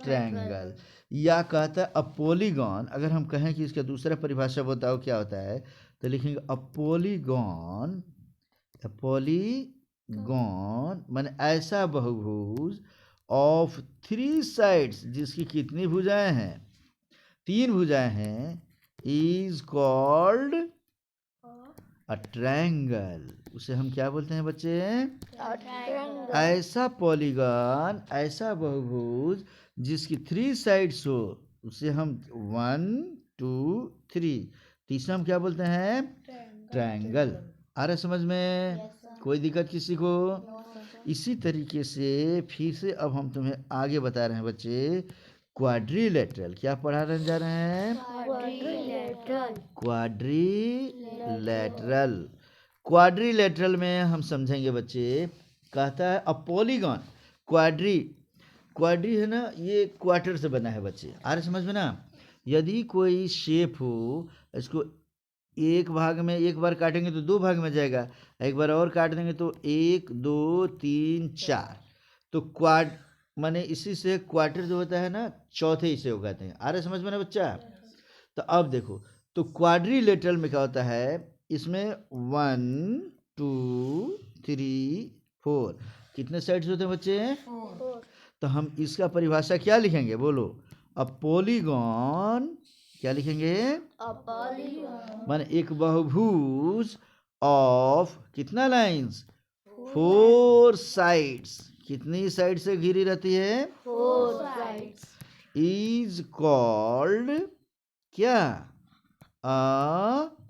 ट्रायंगल। या कहता है अपोलीगॉन। अगर हम कहें कि इसका दूसरा परिभाषा बताओ क्या होता है, तो लिखेंगे अपोलीगॉन। अपोलीगॉन माने ऐसा बहुभुज ऑफ 3 साइड्स, जिसकी कितनी भुजाएं हैं? 3 भुजाएं हैं, इज कॉल्ड अ ट्रायंगल। उसे हम क्या बोलते हैं बच्चे? ऐसा पॉलीगॉन, ऐसा बहुभुज जिसकी 3 साइड्स हो, उसे हम 1 2 3, तीसरा हम क्या बोलते हैं? ट्रायंगल। आ रहा समझ में? कोई दिक्कत किसी को? इसी तरीके से फिर से अब हम तुम्हें आगे बता रहे हैं बच्चे, क्वाड्रिलेटरल। क्या पढ़ाने जा रहे हैं? quadrilateral, quadrilateral. क्वाड्रिलेटरल में हम समझेंगे बच्चे, कहता है अ पॉलीगॉन। क्वाड्री, क्वाड्री है ना, ये क्वार्टर से बना है बच्चे। आ रहे समझ में ना? यदि कोई शेप हो, इसको एक भाग में एक बार काटेंगे तो दो भाग में जाएगा, एक बार और काट देंगे तो 1 2 3 4, तो क्वाड माने इसी से क्वार्टर जो होता है ना, चौथे हिस्से को कहते हैं। आ रहे समझ में ना बच्चा? तो अब देखो, तो क्वाड्रिलेटरल में क्या होता है, इसमें 1 2 3 4 कितने साइड्स होते हैं बच्चे? 4, तो हम इसका परिभाषा क्या लिखेंगे? बोलो। अ पॉलीगॉन, क्या लिखेंगे? a polygon, माने एक बहुभुज ऑफ कितना लाइंस? 4 साइड्स। कितनी साइड से घिरी रहती है? 4 sides, इज कॉल्ड क्या? अ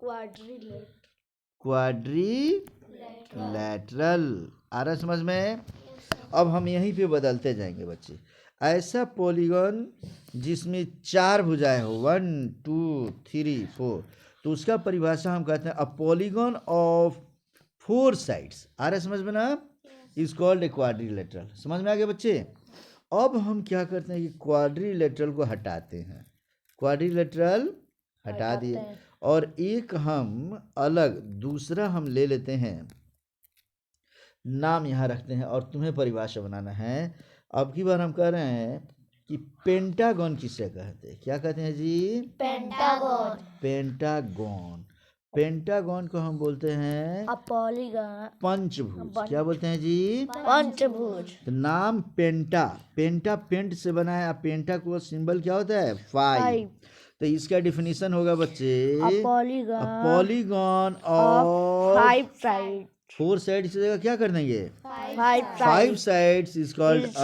quadrilateral, क्वाड्रिलैटरल। आ रहा समझ में? अब हम यहीं पे बदलते जाएंगे बच्चे। ऐसा पॉलीगॉन जिसमें 4 भुजाएं हो, 1 2 3 4, तो उसका परिभाषा हम कहते हैं अ पॉलीगॉन ऑफ 4 साइड्स। आ रहा समझ में ना? Is called a quadrilateral. समझ में आ गया बच्चे? अब हम क्या करते हैं कि क्वाड्रिलेटरल को हटाते हैं। क्वाड्रिलेटरल हटा दिए, हटाते हैं। और एक हम अलग दूसरा हम ले लेते हैं, नाम यहाँ रखते हैं, और तुम्हें परिभाषा बनाना है। अब की बार हम कह रहे हैं कि पेंटागन किसे कहते हैं? क्या कहते हैं जी? pentagon, pentagon. पेंटागन को हम बोलते हैं a polygon, पंचभुज। क्या बोलते हैं जी? पंचभुज, तो नाम पेंटा, पेंटा पेंट से बना है। पेंटा को सिंबल क्या होता है? 5। तो इसका डिफिनीशन होगा बच्चे, a polygon polygon of of 5 sides, 4 side से जगह क्या कर देंगे? 5 5 sides, sides is called Is- a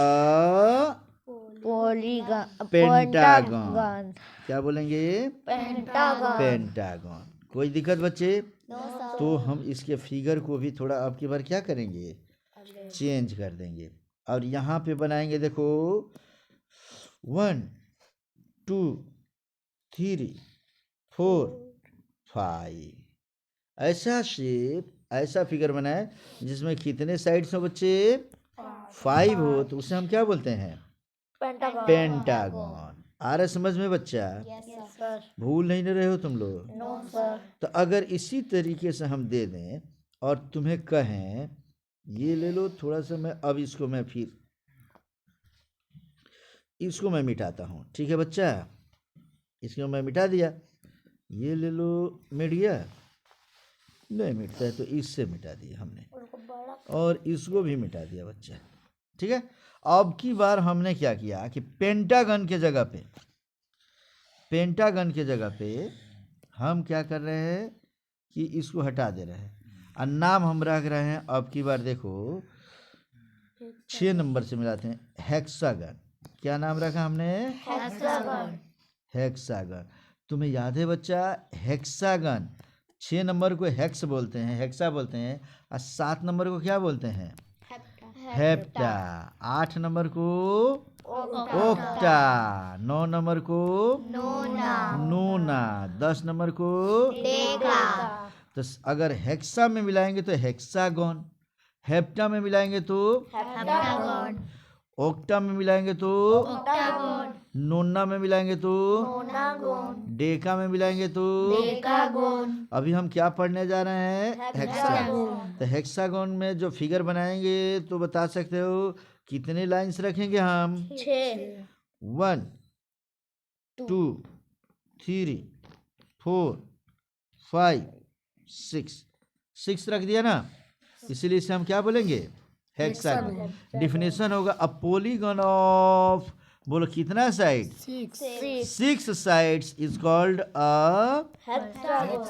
polygon, pentagon. क्या बोलेंगे? pentagon, pentagon. कोई दिक्कत बच्चे? तो हम इसके फिगर को भी थोड़ा अब की बार क्या करेंगे? चेंज कर देंगे, और यहाँ पे बनाएंगे। देखो 1 2 3 4 5, ऐसा शेप, ऐसा फिगर बनाए जिसमें कितने साइड्स हो बच्चे? 5 हो, तो उसे हम क्या बोलते हैं? pentagon, pentagon. आ रहा समझ में बच्चा? yes sir, भूल नहीं न रहे हो तुम लोग? no sir, तो अगर इसी तरीके से हम दे दें और तुम्हें कहें ये ले लो, थोड़ा सा मैं अब इसको मैं फिर इसको मैं मिटाता हूँ, ठीक है बच्चा? इसको मैं मिटा दिया, ये ले लो, मिट गया? नहीं मिटता है, तो इससे मिटा दिया हमने, और इसको भी मिटा दिया बच्चा, ठीक है? अब की बार हमने क्या किया कि पेंटागन के जगह पे, पेंटागन के जगह पे हम क्या कर रहे हैं कि इसको हटा दे रहे हैं, और नाम हम रख रहे हैं। अब की बार देखो 6 नंबर से मिलाते हैं, हेक्सागन। क्या नाम रखा हमने? hexagon, hexagon. तुम्हें याद है बच्चा? हेक्सागन 6 नंबर को हेक्स बोलते हैं, हेक्सा बोलते हैं, और 7 नंबर को क्या बोलते हैं? हेप्टा। 8 नंबर को ओक्टा, 9 नंबर को नोना, 10 नंबर को। तो अगर हेक्सा में मिलाएंगे तो हेक्सागन, हेप्टा में मिलाएंगे तो heptagon, ओक्टा में मिलाएंगे तो octagon, नोना में मिलाएंगे तो nonagon, डेका में मिलाएंगे तो। decagon, अभी हम क्या पढ़ने जा रहे हैं? हेक्सागन। hexagon, तो हेक्सागन में जो फिगर बनाएंगे तो बता सकते हो कितने लाइंस रखेंगे हम? 6, 1 2 3 4 5 6 रख दिया ना, इसीलिए इसे हम क्या बोलेंगे? हेक्सागन। डिफिनेशन होगा अ पॉलीगॉन ऑफ, बोलो कितना side? 6 sides is called a heptagon,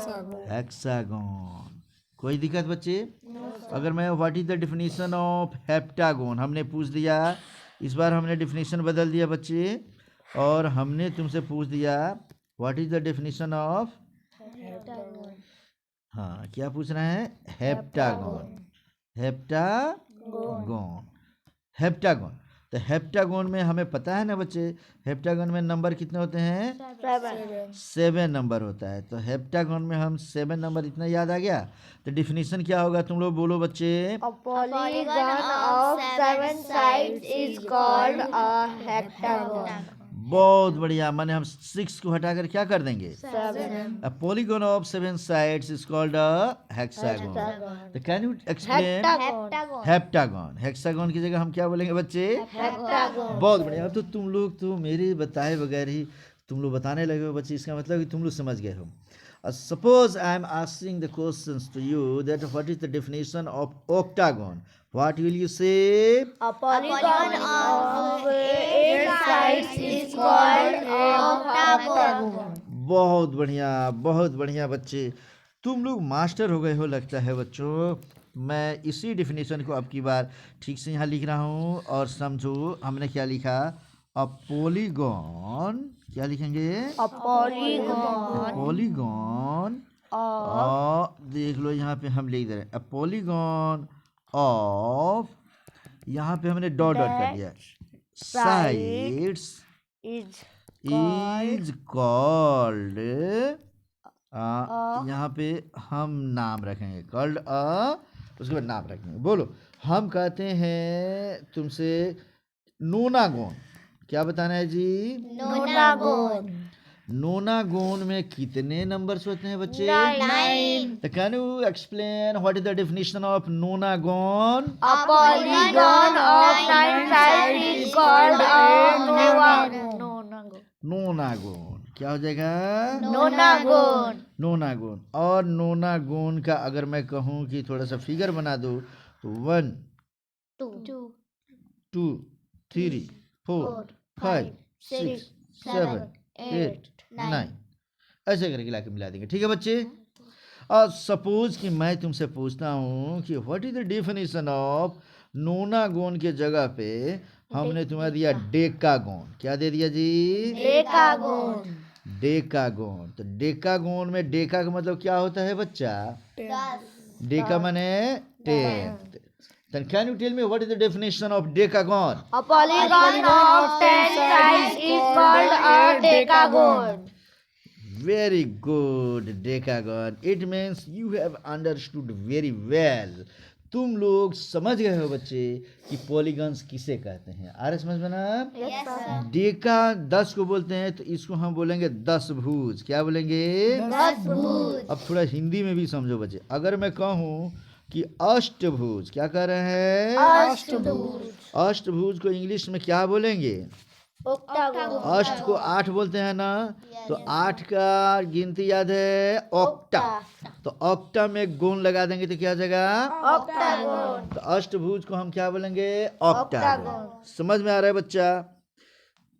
hexagon. कोई दिक्कत बच्चे? अगर मैं what is the definition of heptagon हमने पूछ दिया, इस बार हमने डिफिनेशन बदल दिया बच्चे। और हमने तुमसे पूछ दिया what is the definition of, हाँ क्या पूछ रहे हैं, हेप्टागोन, हेप्टागोन, हेप्टागोन। तो हेप्टागोन में हमें पता है ना बच्चे, हेप्टागोन में नंबर कितने होते हैं, 7 नंबर होता है। तो हेप्टागोन में हम 7 नंबर, इतना याद आ गया। तो डिफिनीशन क्या होगा, तुम लोग बोलो बच्चे। A polygon of 7 sides is called a heptagon. बहुत बढ़िया, माने हम 6 को हटाकर क्या कर देंगे, 7. A polygon of 7 sides is called a hexagon. तो can you explain, Heptagon. Heptagon, hexagon की जगह हम क्या बोलेंगे बच्चे, Heptagon. बहुत बढ़िया। तो तुम लोग तो मेरे बताए बगैर ही तुम लोग बताने लगे हो बच्चे, इसका मतलब कि तुम लोग समझ गए हो। Suppose I am asking the questions to you that what is the definition of octagon, what will you say? A polygon of 8 sides is called a octagon. बहुत बढ़िया, बहुत बढ़िया बच्चे, तुम लोग मास्टर हो गए हो लगता है बच्चों। मैं इसी डिफिनेशन को अब की बार ठीक से यहाँ लिख रहा हूँ और समझो हमने क्या लिखा। अ पॉलीगॉन, क्या लिखेंगे, A polygon पॉलीगॉन, of देख लो यहाँ पे हम लिख दे रहे हैं, अ पॉलीगॉन ऑफ, यहाँ पे हमने डॉट डॉट कर दिया, साइड्स is इज कॉल्ड, यहाँ पे हम नाम रखेंगे कॉल्ड उसके बाद नाम रखेंगे। बोलो, हम कहते हैं तुमसे नोनागोन, क्या बताना है जी, nonagon. नोनागोन में कितने नंबर्स होते हैं बच्चे, 9. तो can you explain what is the definition of nonagon? A polygon of 9 sides is called a nonagon. Nonagon क्या हो जाएगा, Nonagon. नोनागोन। और नोनागोन का अगर मैं कहूँ कि थोड़ा सा फिगर बना दो तो 1 2, 2 3 4 5 6 7 8 9, ऐसे करके लाके मिला देंगे, ठीक है बच्चे। और सपोज कि मैं तुमसे पूछता हूँ कि what is the definition of nonagon के जगह पे हमने तुम्हें दिया डेकागोन, क्या दे दिया जी, Decagon. डेकागोन। तो डेकागोन में डेका का मतलब क्या होता है बच्चा, डेका माने 10। Then can you tell me what is the definition of decagon? A polygon of 10 sides is called a decagon. Very good, decagon. It means you have understood very well. तुम लोग समझ गए हो बच्चे कि पॉलीगन्स किसे कहते हैं। आ रहा समझ में ना? Yes, sir. डेका 10 को बोलते हैं, तो इसको हम बोलेंगे 10 भुज। क्या बोलेंगे? 10 भुज. अब थोड़ा हिंदी में भी समझो बच्चे। अगर मैं कहूँ कि अष्टभुज, क्या कह रहे हैं? अष्टभुज. अष्टभुज को इंग्लिश में क्या बोलेंगे? Octagon. अष्ट को 8 बोलते हैं ना, तो 8 का गिनती याद है ऑक्टा, तो ऑक्टा में गोन लगा देंगे तो क्या हो जाएगा? Octagon. तो अष्टभुज को हम क्या बोलेंगे? ऑक्टागोन। Octagon. समझ में आ रहा है बच्चा?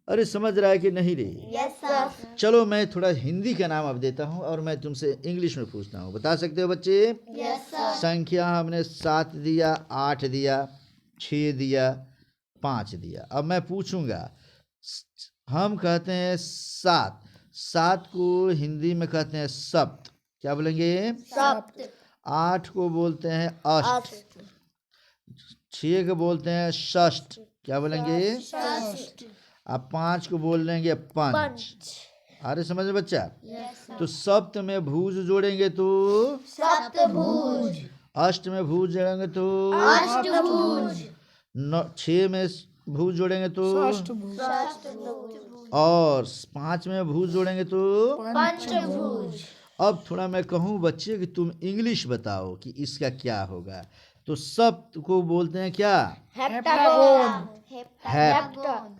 अरे समझ रहा है कि नहीं रे? Yes, sir. चलो मैं थोड़ा हिंदी का नाम अब देता हूँ और मैं तुमसे इंग्लिश में पूछता हूँ, बता सकते हो बच्चे? Yes, sir. संख्या हमने 7 दिया, 8 दिया, 6 दिया, 5 दिया। अब मैं पूछूंगा, हम कहते हैं 7, 7 को हिंदी में कहते हैं सप्त, क्या बोलेंगे? सप्त. 8 को बोलते हैं अष्ट, 6 को बोलते हैं षष्ठ, क्या बोलेंगे? षष्ठ. अब 5 को बोल देंगे पंच। अरे समझ में बच्चा? Yes, sir. तो सप्त में भूज जोड़ेंगे तो सप्तभुज. अष्ट में भूज जोड़ेंगे तो अष्टभुज. 6 में भूज जोड़ेंगे तो षष्ठभुज. और 5 में भूज जोड़ेंगे तो पंचभुज. अब थोड़ा मैं कहूँ बच्चे कि तुम इंग्लिश बताओ कि इसका क्या होगा। तो सप्त को बोलते हैं क्या? हेप्टागोन.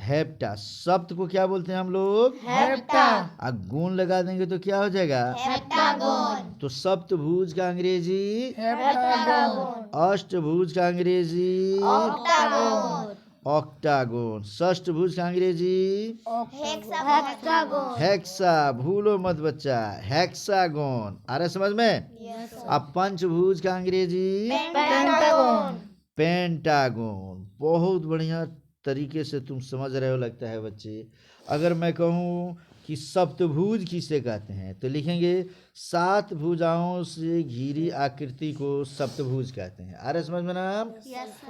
हेप्टा। सप्त को क्या बोलते हैं हम लोग? हेप्टा. अब गुण लगा देंगे तो क्या हो जाएगा? हेप्टागोन. तो सप्तभुज का अंग्रेजी हेप्टागोन. अष्टभुज का अंग्रेजी ऑक्टागोन. ऑक्टागोन। षष्ठभुज का अंग्रेजी हेक्सागोन. हेक्सा, भूलो मत बच्चा, हेक्सागोन। आ रहा है समझ में? Yes, sir. अब पंचभुज का अंग्रेजी पेंटागोन. पेंटागोन। बहुत बढ़िया, तरीके से तुम समझ रहे हो लगता है बच्चे। अगर मैं कहूँ कि सप्तभुज किसे कहते हैं तो लिखेंगे 7 भुजाओं से घिरी आकृति को सप्तभुज कहते हैं। आ रहा समझ में ना?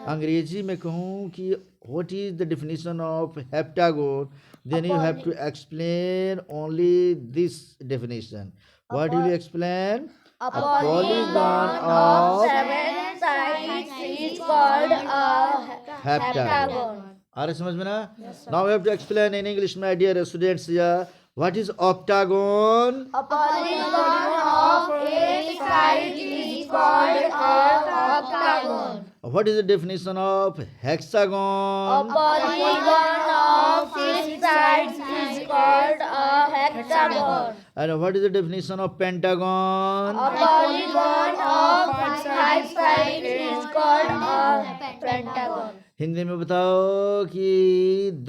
अंग्रेजी में कहूँ कि what is the definition of heptagon, then you have to explain only this definition. What will you explain? A polygon of 7 sides is called a heptagon. आ रहा समझ में ना? Now we have to explain in English my dear students here, what is octagon? A polygon of 8 sides is called a octagon. What is the definition of hexagon? A polygon of 6 sides is called a hexagon. And what is the definition of pentagon? A polygon of 5 sides is called a pentagon. Hindi में बताओ कि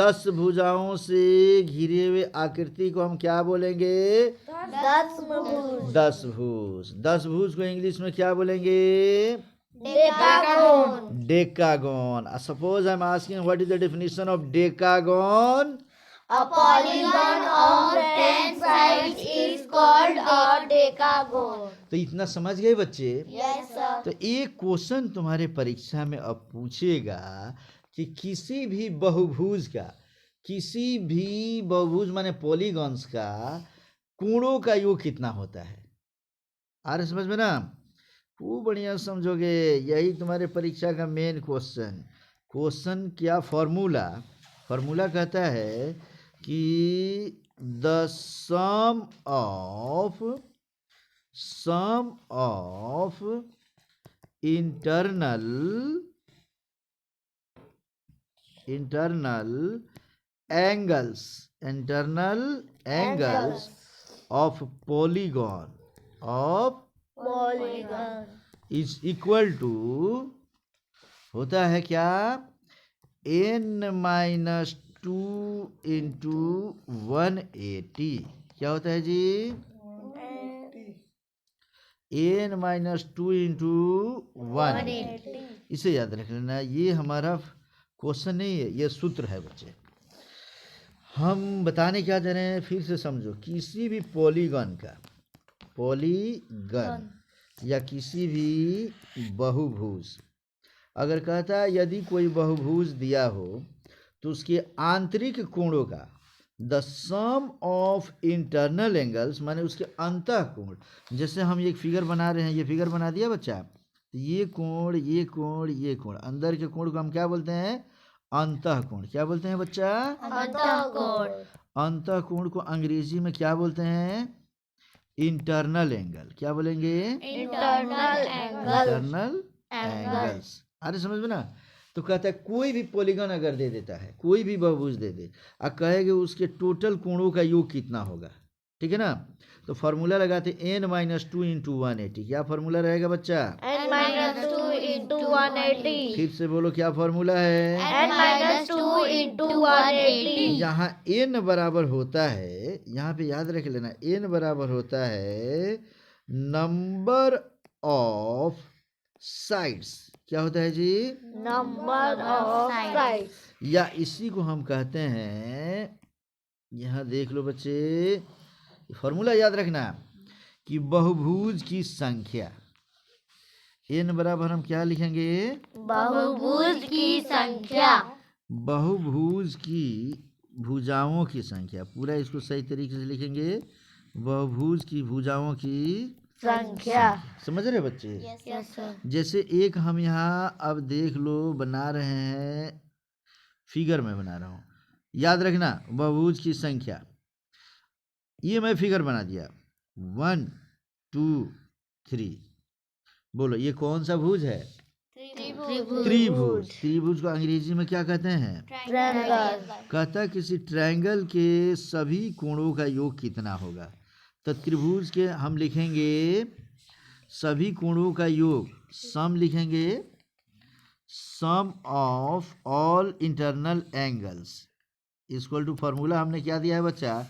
10 भुजाओं से घिरे हुए आकृति को हम क्या बोलेंगे? 10 भुज. 10 भुज. 10 भुज को इंग्लिश में क्या बोलेंगे? Decagon. Decagon. Suppose I'm asking what is the definition of decagon? A polygon of 10 sides is called a decagon. तो इतना समझ गए बच्चे? Yes, sir. तो एक क्वेश्चन तुम्हारे परीक्षा में अब पूछेगा कि किसी भी बहुभुज माने पॉलीगॉन्स का कोणों का योग कितना होता है? आ रहे समझ में ना? खूब बढ़िया समझोगे, यही तुम्हारे परीक्षा का मेन क्वेश्चन क्या? फॉर्मूला कहता है कि the sum of internal angles of polygon is equal to होता है क्या? n-2 into 180. क्या होता है जी? n-2 into 180. इसे याद रख लेना, ये हमारा क्वेश्चन नहीं है, ये सूत्र है बच्चे। हम बताने क्या जा रहे हैं फिर से समझो। किसी भी पॉलीगन या किसी भी बहुभुज, अगर कहता है यदि कोई बहुभुज दिया हो तो उसके आंतरिक कोणों का the sum of internal angles माने उसके अंतः कोण, जैसे हम एक फिगर बना रहे हैं, ये फिगर बना दिया बच्चा, तो ये कोण अंदर के कोण को हम क्या बोलते हैं? अंतः कोण। क्या बोलते हैं बच्चा? अंतः कोण को अंग्रेजी में क्या बोलते हैं? Internal angle. क्या बोलेंगे? Internal angles. अरे समझ में ना? तो कहता है कोई भी पॉलीगन अगर दे देता है, कोई भी बहुभुज दे दे और कहेंगे उसके टोटल कोणों का योग कितना होगा, ठीक है ना? तो फार्मूला लगाते n-2 इंटू 180। क्या फार्मूला रहेगा बच्चा? n-2 into 180. फिर से बोलो क्या फार्मूला है? n-2 into 180. यहाँ n बराबर होता है, यहाँ पे याद रख लेना, n बराबर होता है नंबर ऑफ साइड्स। क्या होता है जी? Number of sides. या इसी को हम कहते हैं, यहाँ देख लो बच्चे, फॉर्मूला याद रखना कि बहुभुज की संख्या n बराबर हम क्या लिखेंगे? बहुभुज की संख्या. बहुभुज की भुजाओं की संख्या, पूरा इसको सही तरीके से लिखेंगे, बहुभुज की भुजाओं की संख्या. समझ रहे बच्चे? Yes sir. जैसे एक हम यहाँ अब देख लो बना रहे हैं, फिगर में बना रहा हूँ, याद रखना बहुभुज की संख्या। ये मैं फिगर बना दिया 1 2 3। बोलो ये कौन सा भुज है? त्रिभुज को अंग्रेजी में क्या कहते हैं? ट्रायंगल. कहता किसी ट्रायंगल के सभी कोणों का योग कितना होगा। तो त्रिभुज के हम लिखेंगे सभी कोणों का योग, सम लिखेंगे, sum of all internal angles equal to, formula हमने क्या दिया है बच्चा?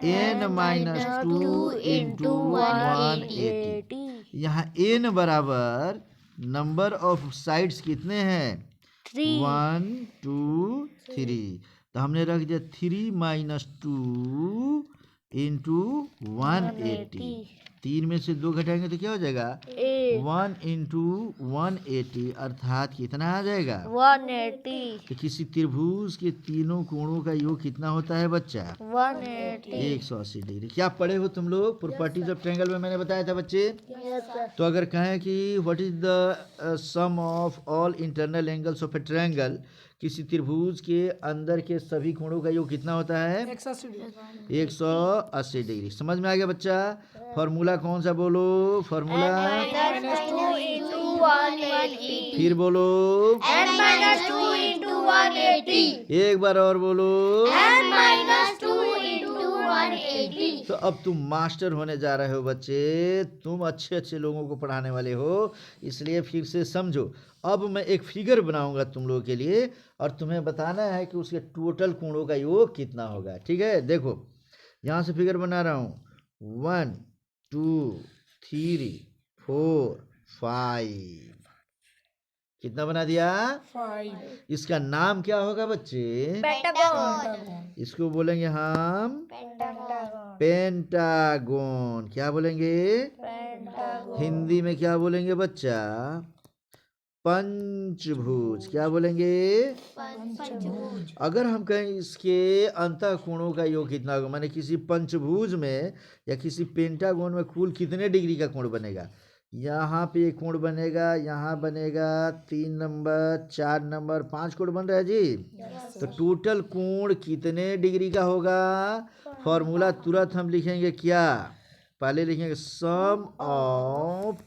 n-2 into 180। यहाँ n बराबर नंबर ऑफ साइड्स कितने हैं? 1 2 3, तो हमने रख दिया 3 माइनस 2 इंटू 180। 3 में से 2 घटाएंगे तो क्या हो जाएगा 1 इंटू 180, अर्थात कितना आ जाएगा 180 तो किसी त्रिभुज के तीनों कोणों का योग कितना होता है बच्चा 180। 180 डिग्री। क्या पढ़े हो तुम लोग प्रॉपर्टीज ऑफ ट्रायंगल में मैंने बताया था बच्चे। Yes sir. तो अगर कहें कि what is the sum of all internal angles of a triangle, किसी त्रिभुज के अंदर के सभी कोणों का योग कितना होता है 180 डिग्री। समझ में आ गया बच्चा। फॉर्मूला कौन सा बोलो फॉर्मूला, -2 into 180। फिर बोलो, n-2 into 180। एक बार और बोलो। n-2 into 180। तो अब तुम मास्टर होने जा रहे हो बच्चे, तुम अच्छे अच्छे लोगों को पढ़ाने वाले हो, इसलिए फिर से समझो। अब मैं एक फिगर बनाऊंगा तुम लोगों के लिए और तुम्हें बताना है कि उसके टोटल कोणों का योग कितना होगा। ठीक है, देखो यहाँ से फिगर बना रहा हूँ 1 2 3 4 5। कितना बना दिया 5। इसका नाम क्या होगा बच्चे पेंटागन। इसको बोलेंगे हम पेंटागन। पेंटागोन। क्या बोलेंगे पेंटागन। हिंदी में क्या बोलेंगे बच्चा पंचभुज। क्या बोलेंगे पंचभुज। अगर हम कहें इसके अंतः कोणों का योग कितना होगा, माने किसी पंचभुज में या किसी पेंटागोन में कुल कितने डिग्री का कोण बनेगा। यहाँ पे एक कोण बनेगा, यहाँ बनेगा 3 नंबर 4 नंबर 5 कोण बन रहा है जी। तो टोटल कोण कितने डिग्री का होगा। फॉर्मूला तुरंत हम लिखेंगे क्या, पहले लिखेंगे sum of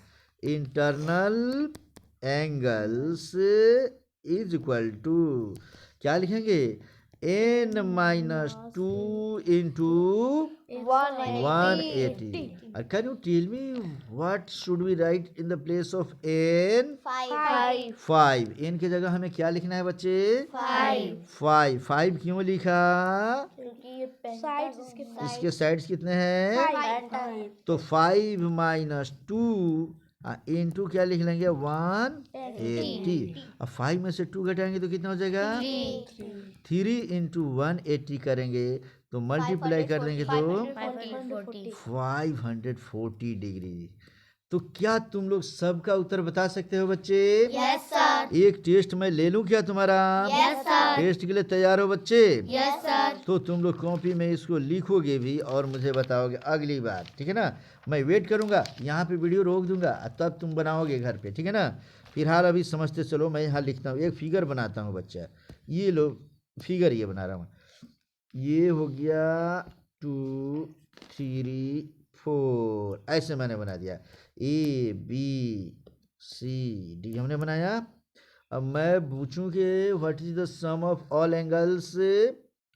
internal angles is equal to, क्या लिखेंगे n-2 into 180। Can you tell me what should we write in the place of n 5। n की जगह हमें क्या लिखना है बच्चे 5 क्यों लिखा, इसके साइड्स कितने हैं तो 5 माइनस 2 इंटू क्या लिख लेंगे 180। अब 5 में से 2 घटाएंगे तो कितना हो जाएगा 3 इंटू 180 करेंगे तो मल्टीप्लाई कर देंगे तो 540 डिग्री। तो क्या तुम लोग सबका उत्तर बता सकते हो बच्चे। Yes sir. एक टेस्ट मैं ले लूं क्या तुम्हारा। Yes sir. टेस्ट के लिए तैयार हो बच्चे। Yes sir. तो तुम लोग कॉपी में इसको लिखोगे भी और मुझे बताओगे अगली बार, ठीक है ना। मैं वेट करूंगा, यहाँ पे वीडियो रोक दूंगा, तब तुम बनाओगे घर पे, ठीक है ना। फिलहाल अभी समझते चलो, मैं यहाँ लिखता हूँ, एक फिगर बनाता हूँ बच्चा। ये लो फिगर ये बना रहा हूँ, ये हो गया 2 3 4, ऐसे मैंने बना दिया A B C D हमने बनाया। अब मैं पूछूं कि what is the sum of all angles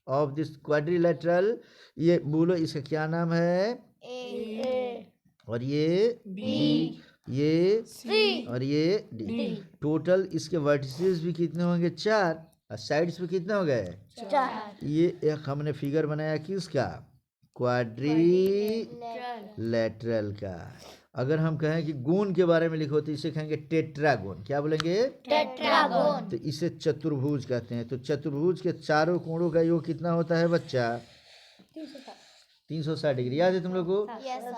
of this quadrilateral, ये बोलो इसका क्या नाम है और ये B, ये C और ये D। टोटल इसके वर्टिसेस भी कितने होंगे 4 और साइड्स पे कितने हो गए 4। ये एक हमने फिगर बनाया किसका क्वाड्रिलेटरल का। अगर हम कहें कि गोन के बारे में लिखो तो इसे कहेंगे टेट्रागोन। क्या बोलेंगे टेट्रागोन। तो इसे चतुर्भुज कहते हैं। तो चतुर्भुज के चारों कोणों का योग कितना होता है बच्चा 360 डिग्री। याद है तुम लोग को।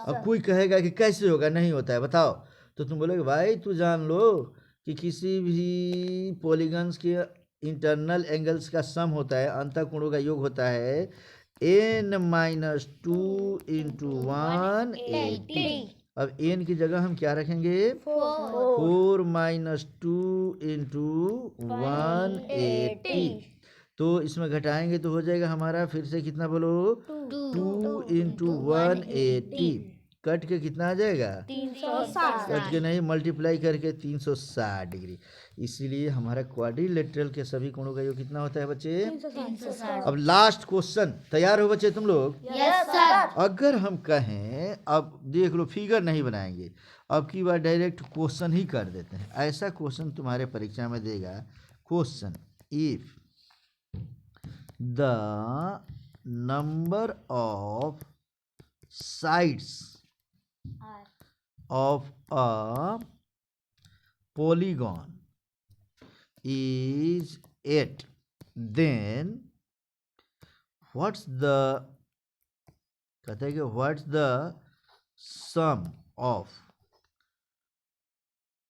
अब कोई कहेगा कि कैसे होगा, नहीं होता है बताओ, तो तुम बोलोगे भाई तू जान लो कि किसी भी पॉलीगन्स के इंटरनल एंगल्स का सम होता है, अंतः कोणों का योग होता है n-2 इंटू 180। अब n की जगह हम क्या रखेंगे 4 माइनस 2 इंटू 180। तो इसमें घटाएंगे तो हो जाएगा हमारा, फिर से कितना बोलो 2 इंटू 180। कट के कितना आ जाएगा 360। कट के नहीं, मल्टीप्लाई करके 360 डिग्री। इसीलिए हमारा क्वाड्रिलेटरल के सभी कोणों का योग कितना होता है बच्चे 360। अब लास्ट क्वेश्चन, तैयार हो बच्चे तुम लोग। Yes sir. अगर हम कहें, अब देख लो फिगर नहीं बनाएंगे, अब की बार डायरेक्ट क्वेश्चन ही कर देते हैं। ऐसा क्वेश्चन तुम्हारे परीक्षा में देगा question, if the number of sides of a polygon is 8, then what's the कहते हैं कि what's the sum of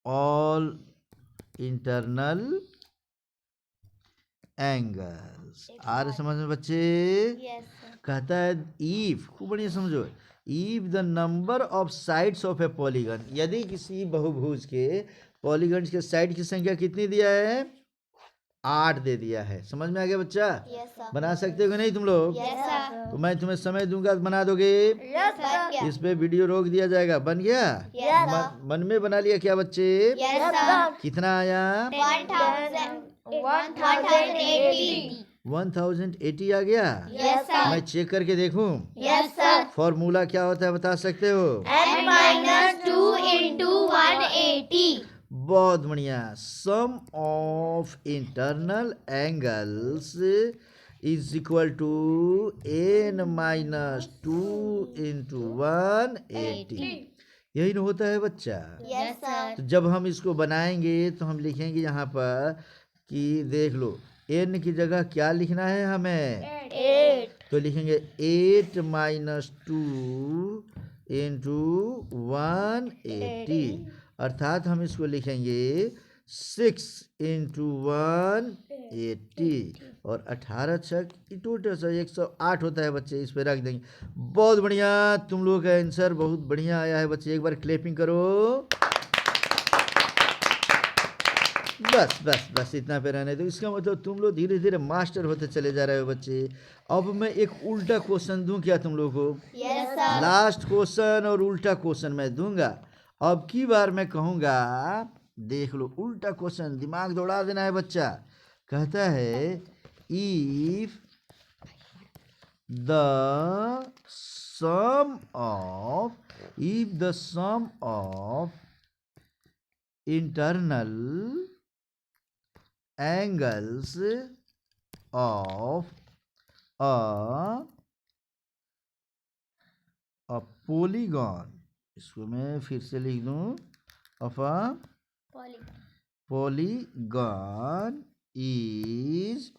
all internal angles? आ रहे समझ में बच्चे? Yes, sir. कहता है if, खूब बढ़िया समझो, if the number of sides of a polygon, यदि किसी बहुभुज के पॉलीगन्स के साइड की संख्या कितनी दिया है? 8 दे दिया है। समझ में आ गया बच्चा? Yes, sir. बना सकते हो कि नहीं तुम लोग? Yes, sir. तो मैं तुम्हें समय दूंगा तो बना दोगे? Yes, sir. इस पे वीडियो रोक दिया जाएगा। बन गया? Yes, sir. मन में बना लिया क्या बच्चे? Yes, sir. कितना आया? 1,080. 1080 आ गया? Yes, sir. मैं चेक करके देखूं? Yes, sir. फॉर्मूला क्या होता है बता सकते हो? N minus 2 into 180. बहुत बढ़िया। Sum of internal angles is equal to n minus 2 into 180। यही ना होता है बच्चा? Yes, sir. तो जब हम इसको बनाएंगे तो हम लिखेंगे यहाँ पर कि देख लो n की जगह क्या लिखना है हमें? 8. तो लिखेंगे 8 माइनस 2 इंटू 180, अर्थात हम इसको लिखेंगे 6 इंटू 180 और 18 छक टोटल 108 होता है बच्चे। इस पे रख देंगे। बहुत बढ़िया, तुम लोगों का आंसर बहुत बढ़िया आया है बच्चे। एक बार क्लैपिंग करो। बस बस बस इतना पे रहने दो। इसका मतलब तुम लोग धीरे धीरे मास्टर होते चले जा रहे हो बच्चे। अब मैं एक उल्टा क्वेश्चन दूं क्या तुम लोगों को? Yes, sir. लास्ट क्वेश्चन और उल्टा क्वेश्चन मैं दूंगा। अब की बार मैं कहूँगा, देख लो उल्टा क्वेश्चन, दिमाग दौड़ा देना है बच्चा। कहता है if the sum of internal angles of a polygon, इसको मैं फिर से लिख दूं, ऑफ अ पोलीगॉन इज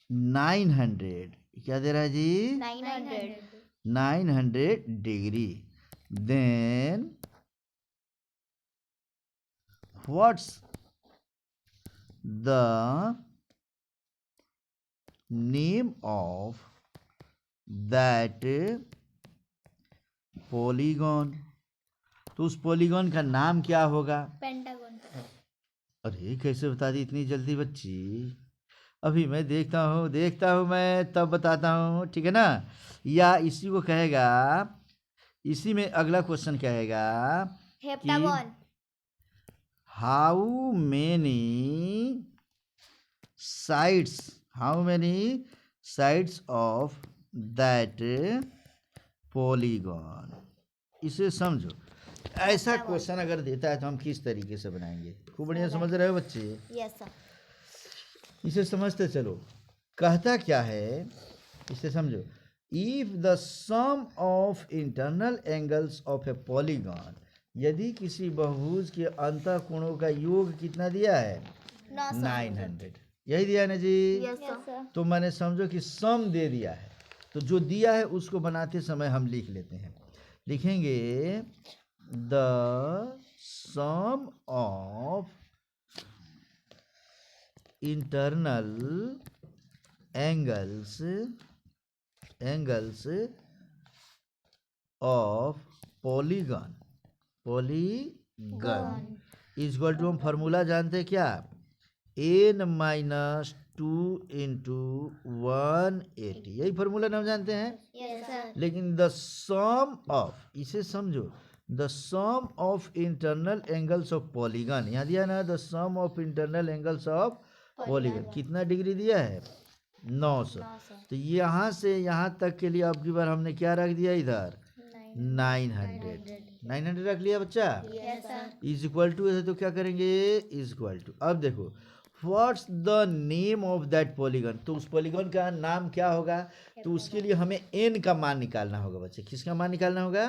900, क्या दे रहा है जी? 900. 900 degree. Then what's the name of that polygon? तो उस पॉलीगॉन का नाम क्या होगा? Pentagon. अरे कैसे बता दी इतनी जल्दी बच्ची? अभी मैं देखता हूँ मैं तब बताता हूँ, ठीक है ना? या इसी को कहेगा, इसी में अगला क्वेश्चन कहेगा Heptagon. How many sides of that polygon? इसे समझो। ऐसा क्वेश्चन अगर देता है तो हम किस तरीके से बनाएंगे? खूब बढ़िया समझ रहे हो बच्चे? Yes, sir. इसे समझते चलो। कहता क्या है इसे समझो। If the sum of internal angles of a polygon, यदि किसी बहुभुज के अंतःकोणों का योग कितना दिया है? 900। यही दिया है ना जी? Yes, sir. तो मैंने समझो कि सम दे दिया है, तो जो दिया है उसको बनाते समय हम लिख लेते हैं। लिखेंगे the sum of internal angles of polygon is equal to, हम फार्मूला जानते हैं क्या? n माइनस 2 इंटू 180, यही फार्मूला नाम जानते हैं। Yes, sir. लेकिन द सम ऑफ, इसे समझो, the sum of internal angles of polygon, यहाँ दिया ना, the sum of internal angles of polygon कितना डिग्री दिया है? 900। तो यहाँ से यहाँ तक के लिए अब की बार हमने क्या रख दिया इधर? 900 रख लिया बच्चा। Yes, sir. Is equal to, तो क्या करेंगे? Is equal to. अब देखो what's the name of that polygon, तो उस पॉलीगन का नाम क्या होगा। तो उसके लिए हमें n का मान निकालना होगा बच्चे। किसका मान निकालना होगा।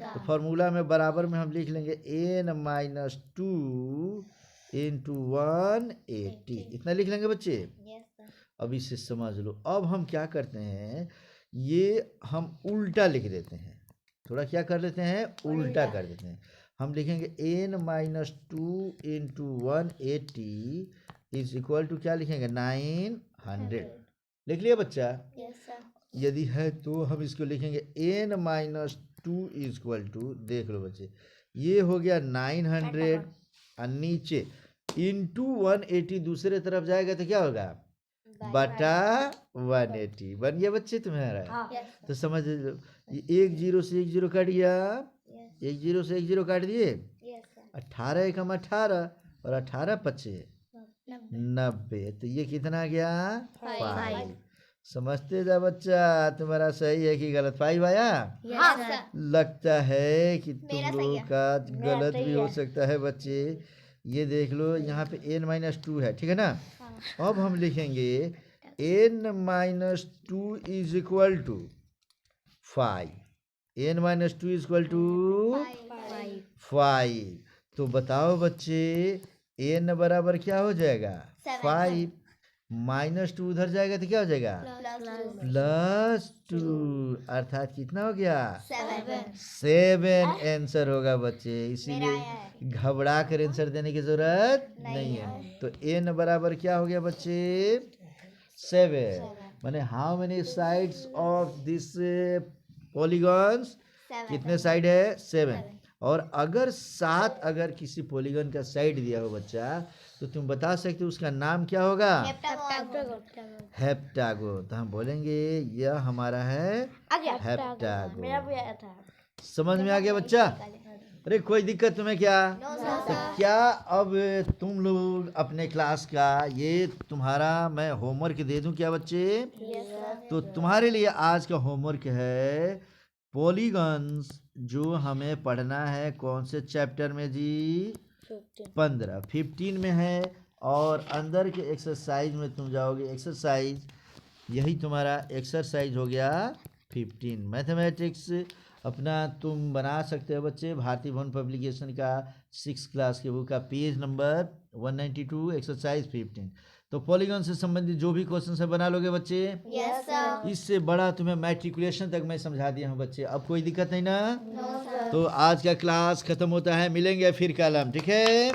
तो फॉर्मूला में बराबर में हम लिख लेंगे n-2 इंटू 180, इतना लिख लेंगे बच्चे। अब इसे समझ लो। अब हम क्या करते हैं, ये हम उल्टा लिख देते हैं। थोड़ा क्या कर लेते हैं, उल्टा कर देते हैं। हम लिखेंगे n-2 into 180 is equal to क्या लिखेंगे 900। लिख लिया बच्चा। यदि है तो हम इसको लिखेंगे n-2 इज इक्वल टू, देख लो बच्चे, ये हो गया 900 और नीचे इंटू 180 दूसरे तरफ जाएगा तो क्या होगा बटा 180 बन गया बच्चे तुम्हारा। तो समझ लो, ये 1 0 से 1 0 काट गया, 1 0 से 1 0 काट दिए, 18 एकम 18 और 18 25 90, तो ये कितना गया 5। समझते जा बच्चा, तुम्हारा सही है कि गलत 5 आया। लगता है कि तुम लोगों का गलत भी हो सकता है बच्चे। ये देख लो यहाँ पे n-2 है, ठीक है ना। अब हम लिखेंगे n-2 is equal to 5, n-2 is equal to 5। तो बताओ बच्चे n बराबर क्या हो जाएगा 5, -2 उधर जाएगा तो क्या हो जाएगा +2, अर्थात कितना हो गया 7 आंसर होगा बच्चे। इसीलिए घबरा कर आंसर देने की जरूरत नहीं है। तो n बराबर क्या हो गया बच्चे 7। माने how many sides of this polygons, कितने साइड है 7। और अगर 7 अगर किसी पॉलीगन का साइड दिया हो बच्चा, तो तुम बता सकते हो उसका नाम क्या होगा हेप्टागोन। तो हम बोलेंगे यह हमारा है हेप्टागोन। समझ में आ गया बच्चा। अरे कोई दिक्कत तुम्हें क्या। तो क्या अब तुम लोग अपने क्लास का ये तुम्हारा मैं होमवर्क दे दूं क्या बच्चे। तो तुम्हारे लिए आज का होमवर्क है पॉलीगन्स, जो हमें पढ़ना है कौन से चैप्टर में जी 15 में है। और अंदर के एक्सरसाइज में तुम जाओगे, एक्सरसाइज यही तुम्हारा एक्सरसाइज हो गया 15 मैथमेटिक्स। अपना तुम बना सकते हो बच्चे भारतीय भवन पब्लिकेशन का 6 क्लास के बुक का पेज नंबर 192 एक्सरसाइज 15। तो पॉलीगॉन से संबंधित जो भी क्वेश्चन है बना लोगे बच्चे। Yes sir. इससे बड़ा तुम्हें मैट्रिकुलेशन तक मैं समझा दिया हूँ बच्चे, अब कोई दिक्कत नहीं ना। No sir. तो आज का क्लास खत्म होता है, मिलेंगे फिर कल हम, ठीक है।